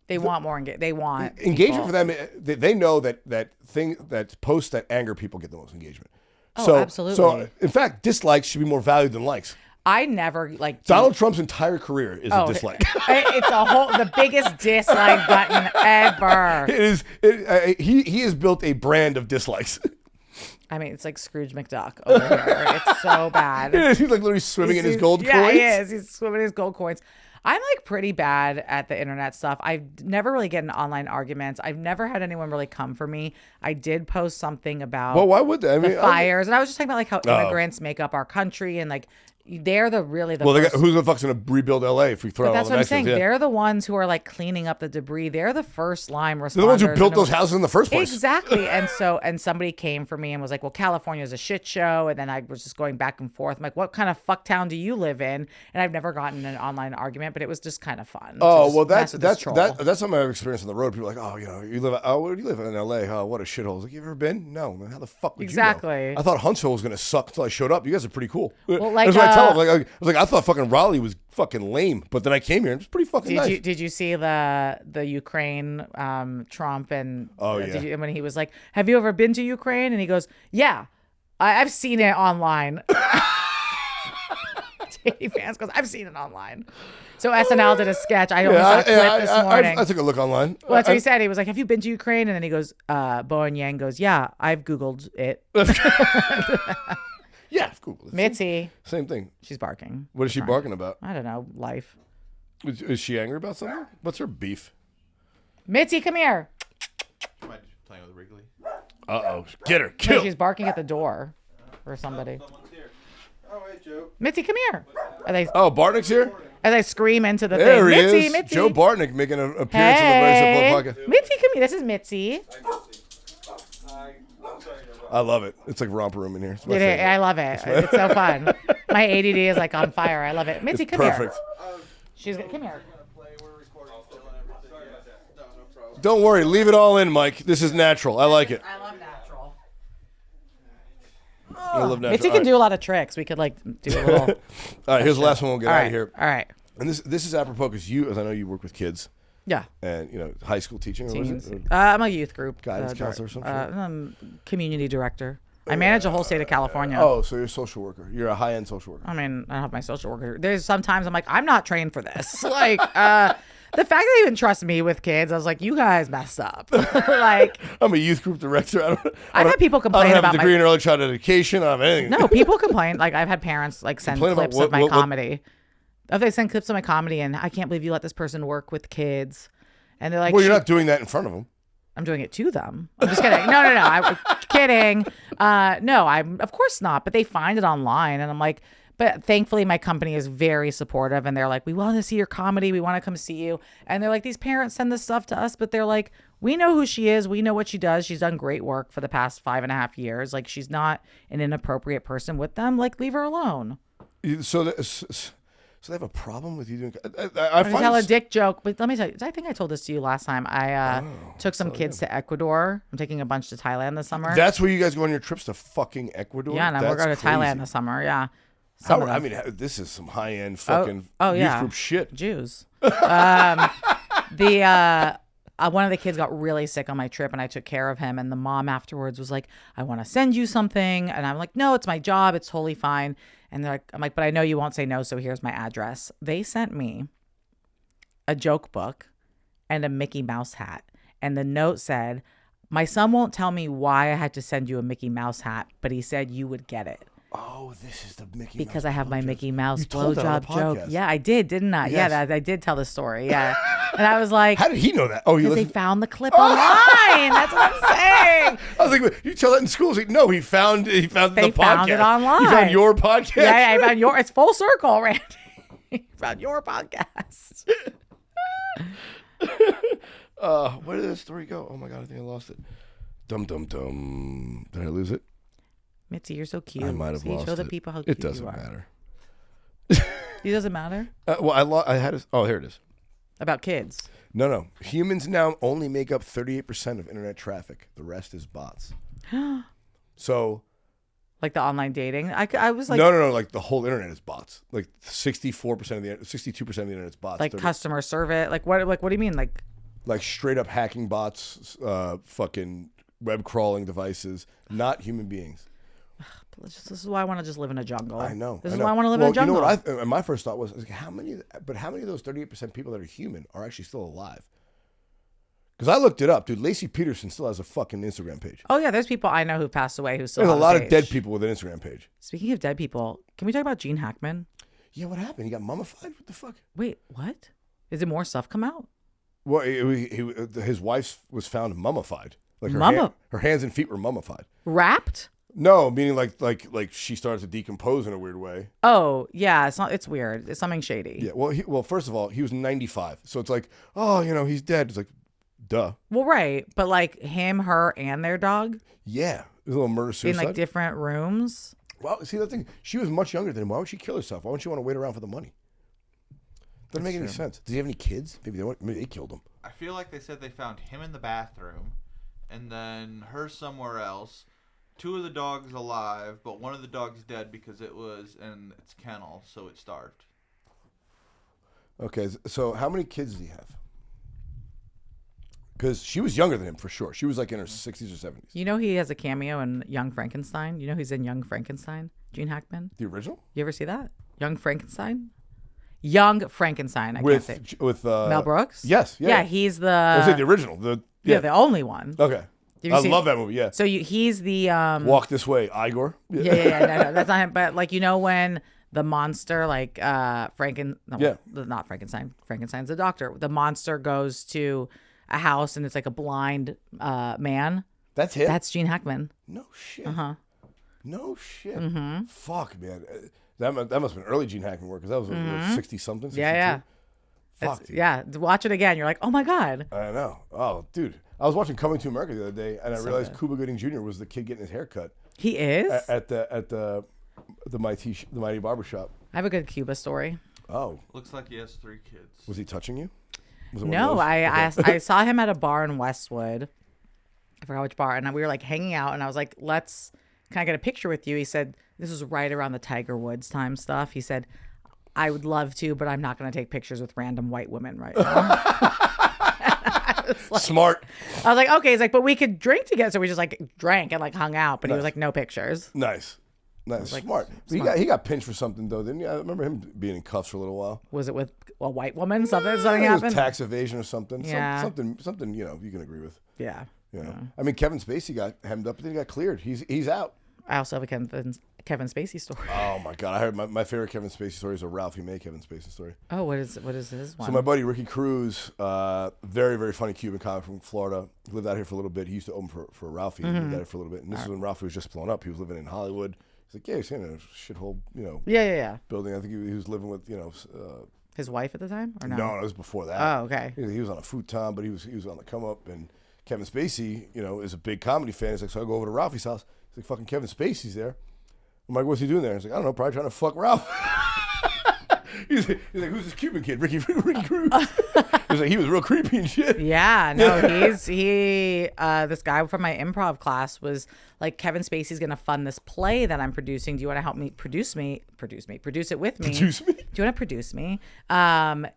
they want more engagement. They want engagement people. for them. They know that posts that anger people get the most engagement. Oh, absolutely. So in fact, dislikes should be more valued than likes. I never Donald Trump's entire career is a dislike. It's the biggest dislike button ever. It is. He has built a brand of dislikes. I mean, it's like Scrooge McDuck over here. It's so bad. He's like literally swimming in his gold coins. Yeah, he is. He's swimming in his gold coins. I'm like pretty bad at the internet stuff. I've never really get in online arguments. I've never had anyone really come for me. I did post something about why would they? The fires, and I was just talking about like how immigrants make up our country and like they're who's the fuck's gonna rebuild LA if we throw out all the Mexicans? That's what I'm saying. Yeah. They're the ones who are like cleaning up the debris. They're the first line responders. They're the ones who built those houses in the first place. Exactly. and somebody came for me and was like, well, California is a shit show. And then I was just going back and forth. I'm like, what kind of fuck town do you live in? And I've never gotten an online argument, but it was just kind of fun. Oh, well, that's something I've experienced on the road. People are like, where do you live in LA? Oh, what a shithole. I was like, you ever been? No, man. How the fuck would you know? I thought Huntsville was gonna suck until I showed up. You guys are pretty cool. Well, like, that's what I tell them. I was like, I thought fucking Raleigh was fucking lame, but then I came here and it was pretty fucking nice. Did you see the Ukraine Trump and when he was like, have you ever been to Ukraine? And he goes, yeah, I've seen it online. JD Vance goes, I've seen it online. So SNL did a sketch. I only saw a clip this morning. I took a look online. Well, that's what he said. He was like, have you been to Ukraine? And then he goes, Bowen Yang goes, yeah, I've Googled it. Yeah, Google it. Mitzi. Same thing. She's barking. What is she barking about? I don't know. Life. Is she angry about something? What's her beef? Mitzi, come here. She might be playing with Wrigley. Uh-oh. Get her. Kill. No, she's barking at the door for somebody. Someone's here. Oh, hey, Joe. Mitzi, come here. Bartnick's here? As I scream into the there thing. He is. Mitzi. Joe Bartnick making an appearance on the Very Simple Podcast. Mitzi, come here. This is Mitzi. I love it. It's like romper room in here. I love it. It's so fun. My ADD is like on fire. I love it. Mitzi, come here. She's gonna come here. Don't worry. Leave it all in, Mike. This is natural. I like it. I love natural. I love natural. Mitzi can do a lot of tricks. We could like do a little. All right. Here's the last one. We'll get out of here. All right. And this is apropos because as I know you work with kids. Yeah. And high school teaching. Or was it? I'm a youth group Guidance counselor or something. Community director. I manage a whole state of California. Oh, so you're a social worker. You're a high-end social worker. I mean, I don't have my social worker. There's sometimes I'm like, I'm not trained for this. Like, the fact that they even trust me with kids, I was like, you guys messed up. Like, I'm a youth group director. I've had people I complain don't have about a degree in early childhood education. I don't have anything. No, people complain. Like, I've had parents like send Complain about clips of my what- comedy. If they send clips of my comedy, and I can't believe you let this person work with kids, and they're like, Well, you're not doing that in front of them. I'm doing it to them. I'm just kidding. No. I'm kidding. No, I'm of course not. But they find it online, and I'm like, but thankfully my company is very supportive, and they're like, we want to see your comedy. We want to come see you. And they're like, these parents send this stuff to us, but they're like, we know who she is. We know what she does. She's done great work for the past 5.5 years. Like, she's not an inappropriate person with them. Like, leave her alone. So they have a problem with you doing. I tell a dick joke, but let me tell you. I think I told this to you last time. I took some kids to Ecuador. I'm taking a bunch to Thailand this summer. That's where you guys go on your trips to fucking Ecuador. Yeah, and we're going to Thailand this summer. Yeah. I mean, this is some high end fucking youth group shit. Jews. One of the kids got really sick on my trip, and I took care of him. And the mom afterwards was like, "I want to send you something," and I'm like, "No, it's my job. It's totally fine." And I'm like, "But I know you won't say no, so here's my address." They sent me a joke book and a Mickey Mouse hat, and the note said, "My son won't tell me why I had to send you a Mickey Mouse hat, but he said you would get it." Oh, this is the Mickey because Mouse I have my podcast. Mickey Mouse You told that on the blowjob joke. podcast. Yeah, I did, didn't I? Yes. Yeah, I did tell the story. Yeah, and I was like, How did he know that? Oh, he because they listened. found the clip online. That's what I'm saying. I was like, "Wait, you tell that in school?" Like, no, he found the podcast. found it online. He found your podcast. Yeah, I found your. It's full circle, Randy. Found your podcast. Where did that story go? Oh my god, I think I lost it. Dum dum dum. Did I lose it? Mitzi, you're so cute. I might have See, lost show the it. people how It cute doesn't you are. matter. It doesn't matter Well, I had. Oh, here it is. about kids. No. Humans now only make up 38% of internet traffic. The rest is bots. So. Like the online dating. I was like, No. Like the whole internet is bots. Like 62% of the internet is bots. like customer service. Like what? Like what do you mean? Like straight up hacking bots, fucking web crawling devices, not human beings. This is why I want to just live in a jungle. I know. This is why I want to live in a jungle. You know what? And my first thought was like, how many of those 38% people that are human are actually still alive? Because I looked it up, dude. Lacey Peterson still has a fucking Instagram page. Oh yeah, there's people I know who passed away who still There's have a lot page. of dead people with an Instagram page. Speaking of dead people, can we talk about Gene Hackman? Yeah, what happened? He got mummified? What the fuck? Wait, what? Is it more stuff come out? Well, his wife was found mummified. Like her hands and feet were mummified. Wrapped? No, meaning like she started to decompose in a weird way. Oh yeah, it's weird. It's something shady. Yeah. Well, first of all, he was 95, so it's like, oh, he's dead. It's like, duh. Well, right, but like him, her, and their dog Yeah, it was a little murder suicide. in like different rooms. Well, see, that thing, she was much younger than him. Why would she kill herself? Why would she want to wait around for the money? Doesn't make any sense. Does he have any kids? Maybe they killed him. I feel like they said they found him in the bathroom, and then her somewhere else. 2 of the dogs alive, but one of the dogs dead because it was in its kennel, so it starved. Okay, so how many kids does he have? Because she was younger than him for sure. She was like in her 60s or 70s. You know he has a cameo in Young Frankenstein. You know he's in Young Frankenstein. Gene Hackman. The original? You ever see that? Young Frankenstein. Young Frankenstein. I can't say. With Mel Brooks. Yes. Yeah. Yeah, he's the. I said the original. The only one. Okay. I love that movie. Yeah. So he's the Walk This Way, Igor. Yeah. No, that's not him. But like when the monster, like not Frankenstein. Frankenstein's the doctor. The monster goes to a house and it's like a blind man. That's him. That's Gene Hackman. No shit. No shit. Mm-hmm. Fuck, man. That must have been early Gene Hackman work because that was 60 something. 62? Yeah. Fuck. Yeah. Watch it again. You're like, oh my god. I know. Oh, dude. I was watching Coming to America the other day, and I realized good. Cuba Gooding Jr. was the kid getting his hair cut He is. at the Mighty Barbershop. I have a good Cuba story. Oh, Looks like he has 3 kids. was he touching you? Was it one of No, those? I saw him at a bar in Westwood. I forgot which bar, and we were like hanging out, and I was like, can I get a picture with you? He said, this was right around the Tiger Woods time stuff. He said, I would love to, but I'm not going to take pictures with random white women right now. I Smart. I was like, okay. He's like, but we could drink together. So we just like drank and like hung out. But he was like, no pictures. Nice. like, Smart. smart. He got pinched for something though, didn't he? I remember him being in cuffs for a little while. Was it with a white woman? Something I think it happened? was tax evasion or something. Yeah. Something you can agree with. Yeah. I mean, Kevin Spacey got hemmed up, but then he got cleared. He's out. I also have a Kevin Spacey story. Oh my god! I heard my favorite Kevin Spacey story is a Ralphie May Kevin Spacey story. Oh, what is his one? So my buddy Ricky Cruz, very very funny Cuban comic from Florida, lived out here for a little bit. He used to open for Ralphie. He lived out here for a little bit, and this is when Ralphie was just blown up. He was living in Hollywood. He's like, yeah, he's in a shithole, Yeah. building. I think he was living with His wife at the time, or no? No, it was before that. Oh, okay. He was on a futon, but he was on the come up. And Kevin Spacey, is a big comedy fan. He's like, so I go over to Ralphie's house. He's like, fucking Kevin Spacey's there. I'm like, what's he doing there? He's like, I don't know, probably trying to fuck Ralph. he's like, who's this Cuban kid? Ricky Cruz. He's like, he was real creepy and shit. Yeah, no, this guy from my improv class was like, Kevin Spacey's gonna fund this play that I'm producing. Do you want to help me produce it with me? Produce me? Do you want to produce me? And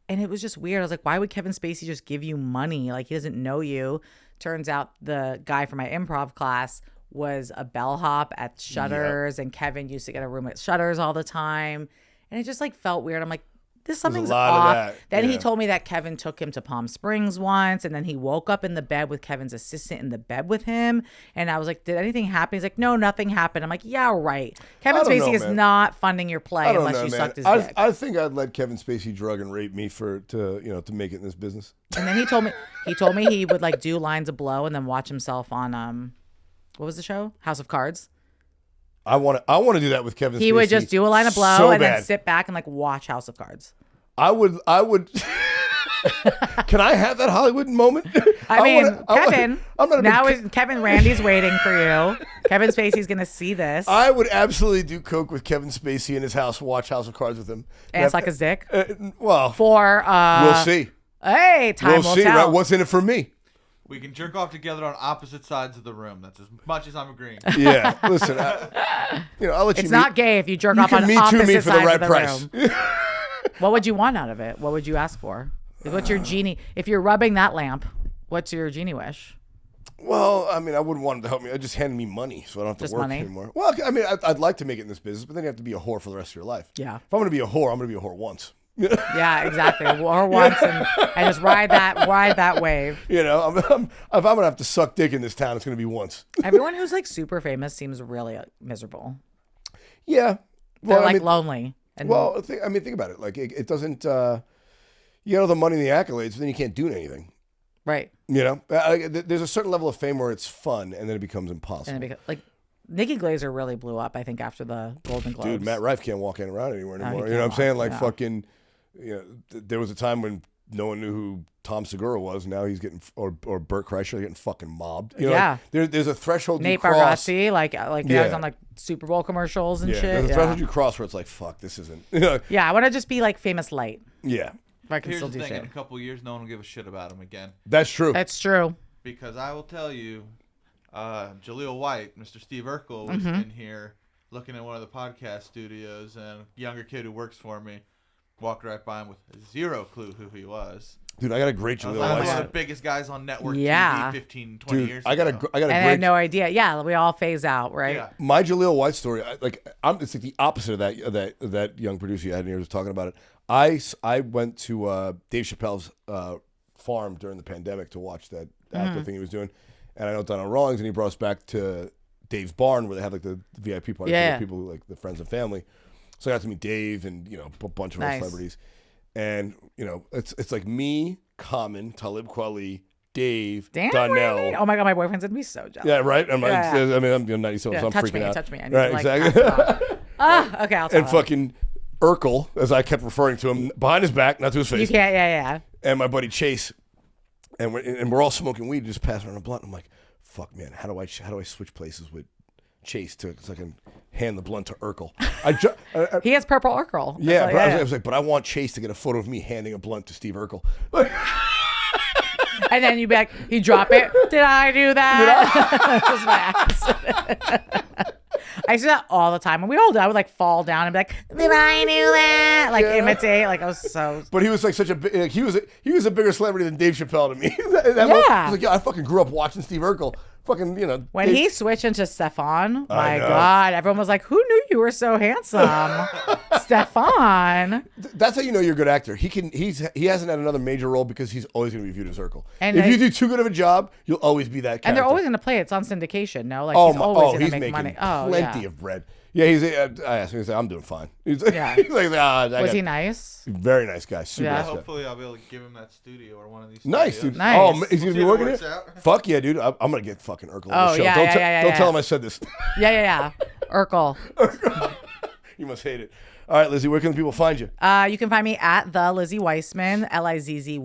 it was just weird. I was like, why would Kevin Spacey just give you money? Like, he doesn't know you. Turns out the guy from my improv class was a bellhop at Shutters, and Kevin used to get a room at Shutters all the time. And it just like felt weird. I'm like, something's off. Then he told me that Kevin took him to Palm Springs once, and then he woke up in the bed with Kevin's assistant in the bed with him. And I was like, did anything happen? He's like, no, nothing happened. I'm like, yeah, right. Kevin Spacey is not funding your play unless you sucked his dick. I think I'd let Kevin Spacey drug and rape me to make it in this business. And then he told me he would like do lines of blow and then watch himself on what was the show? House of Cards. I want to do that with Kevin Spacey. He would just do a line of blow so and bad. then sit back and like watch House of Cards. I would. Can I have that Hollywood moment? Kevin. Kevin Randy's waiting for you. Kevin Spacey's gonna see this. I would absolutely do coke with Kevin Spacey in his house. Watch House of Cards with him. And suck his dick. Well, we'll see. Hey, time will tell. Right? What's in it for me? We can jerk off together on opposite sides of the room. That's as much as I'm agreeing. Yeah, listen, I'll let you. It's not gay if you jerk off on opposite sides of the room. You can Me Too me for the right price. What would you want out of it? What would you ask for? What's your genie? If you're rubbing that lamp, what's your genie wish? Well, I mean, I wouldn't want him to help me. I'd just hand me money so I don't have to work anymore. Well, I mean, I'd like to make it in this business, but then you have to be a whore for the rest of your life. Yeah. If I'm going to be a whore, I'm going to be a whore once. Yeah, exactly. Or once and just ride that wave. If I'm gonna have to suck dick in this town, it's gonna be once. Everyone who's like super famous seems really miserable. Yeah, they're lonely. And think about it. Like it doesn't. You get all the money and the accolades, but then you can't do anything. Right. There's a certain level of fame where it's fun, and then it becomes impossible. And like Nikki Glaser really blew up, I think, after the Golden Globes. Dude, Matt Rife can't walk around anymore. You know what I'm saying? Like fucking. There was a time when no one knew who Tom Segura was. Now he's getting, or Burt Kreischer getting fucking mobbed. There's a threshold. Nate Bargatze, like he was on like Super Bowl commercials and shit. There's a threshold you cross where it's like, fuck, this isn't. Yeah, I want to just be like famous light. Yeah. If I can Here's still the do thing: shit. in a couple of years, no one will give a shit about him again. That's true. That's true. Because I will tell you, Jaleel White, Mr. Steve Urkel, was in here looking at one of the podcast studios, and a younger kid who works for me walked right by him with zero clue who he was. Dude, I got a great Jaleel White. One of the biggest guys on network TV 15, 20 years ago. I got a great. I had no idea. Yeah, we all phase out, right? Yeah. My Jaleel White story, it's like the opposite of that young producer you had in here was talking about it. I went to Dave Chappelle's farm during the pandemic to watch that actor thing he was doing, and I know Donald Rawlings, and he brought us back to Dave's barn where they have like the VIP party for people like the friends and family. So I got to meet Dave and a bunch of other celebrities, and it's like me, Common, Talib Kweli, Dave, Donnell. Oh my god, my boyfriend's gonna be so jealous. Yeah, right. I'm 90, so I'm freaking out. Touch me. I need right, to, exactly. Okay, I'll tell him. Fucking Urkel, as I kept referring to him, behind his back, not to his face. You can't. Yeah. And my buddy Chase, and we're all smoking weed, just passing around a blunt. I'm like, fuck, man, how do I switch places with Chase so I can hand the blunt to Urkel? He has purple Urkel. Yeah, I was like, but I want Chase to get a photo of me handing a blunt to Steve Urkel. And then you back, you drop it. Did I do that? It was my accident. I used to do that all the time. When we all did, I would like fall down and be like, "If I knew that," like imitate. Like I was so. But he was like such a like, he was a bigger celebrity than Dave Chappelle to me. That he's like, yeah, I fucking grew up watching Steve Urkel. Fucking, When Dave, he switched into Stefan, my God, everyone was like, "Who knew you were so handsome, Stefan?" That's how you know you're a good actor. He hasn't had another major role because he's always going to be viewed as Urkel. And if you do too good of a job, you'll always be that character. And they're always going to play it. It's on syndication, no? Like he's always going to make money. Plenty of bread. Yeah, I asked him. He's like, I'm doing fine. He's like, was he nice? Very nice guy. Super nice guy. Hopefully, I'll be able to give him that studio or one of these. Nice, studios. dude. Nice. Oh, he's gonna be working it here. out. Fuck yeah, dude. I'm gonna get fucking Urkel on the show. Yeah, Don't tell him I said this. Yeah. Urkel. You must hate it. All right, Lizzy, where can people find you? You can find me at the Lizzy Weisman, Lizzy,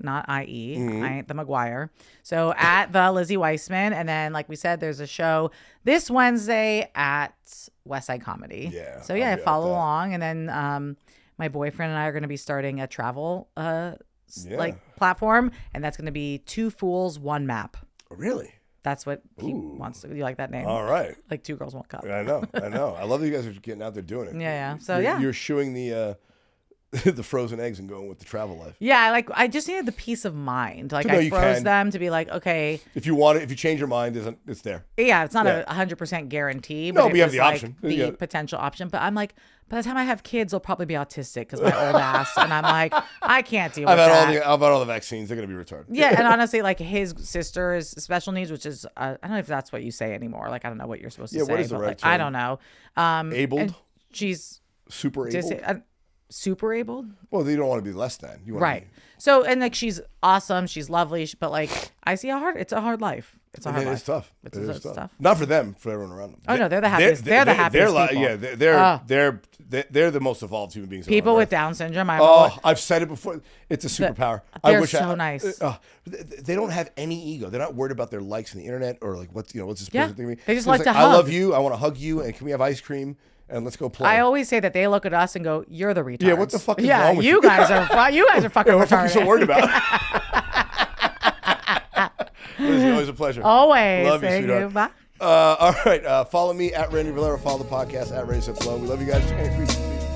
not IE. I ain't the McGuire. So at the Lizzy Weisman, and then like we said, there's a show this Wednesday at West Side Comedy. Yeah. So yeah, follow along, and then my boyfriend and I are going to be starting a travel like platform, and that's going to be 2 Fools, 1 Map. Really? That's what he wants to. You like that name? All right. Like 2 girls, 1 cup. I know. I love that you guys are getting out there doing it. Yeah. So you're shooing the the frozen eggs and going with the travel life. Yeah, I just needed the peace of mind. Like know I you froze can. them to be like, okay. If you want it, if you change your mind, it's there. Yeah, it's not 100% guarantee. No, but but you have was the option. The potential option. But I'm like, by the time I have kids, they'll probably be autistic because my old ass. And I'm like, I can't deal with that. I've had all the vaccines. They're gonna be retarded. Yeah, and honestly, like his sister is special needs, which is I don't know if that's what you say anymore. Like I don't know what you're supposed to say. What is the right term? I don't know. Abled. And she's super able. Super abled. Well, you don't want to be less than. You want Right. So, and like she's awesome, she's lovely, but like I see it's a hard life. It's a hard life. It's tough. It's tough. Not for them, for everyone around them. Oh no, they're the happiest. They're the happiest people. Yeah, they're the most evolved human beings. People with Down syndrome. I've said it before. It's a superpower. They're so nice. They don't have any ego. They're not worried about their likes on the internet or like what's this person thinking of me. They just like to I hug. love you. I want to hug you. And can we have ice cream? And let's go play. I always say that they look at us and go, "You're the retard." Yeah, what the fuck is wrong with you? You guys are fucking what retarded. are you so worried about? Lizzy, always a pleasure. Always. Love you, Thank sweetheart. you. Bye. All right. Follow me at Randy Valero. Follow the podcast at Randy Simplone. We love you guys. Peace.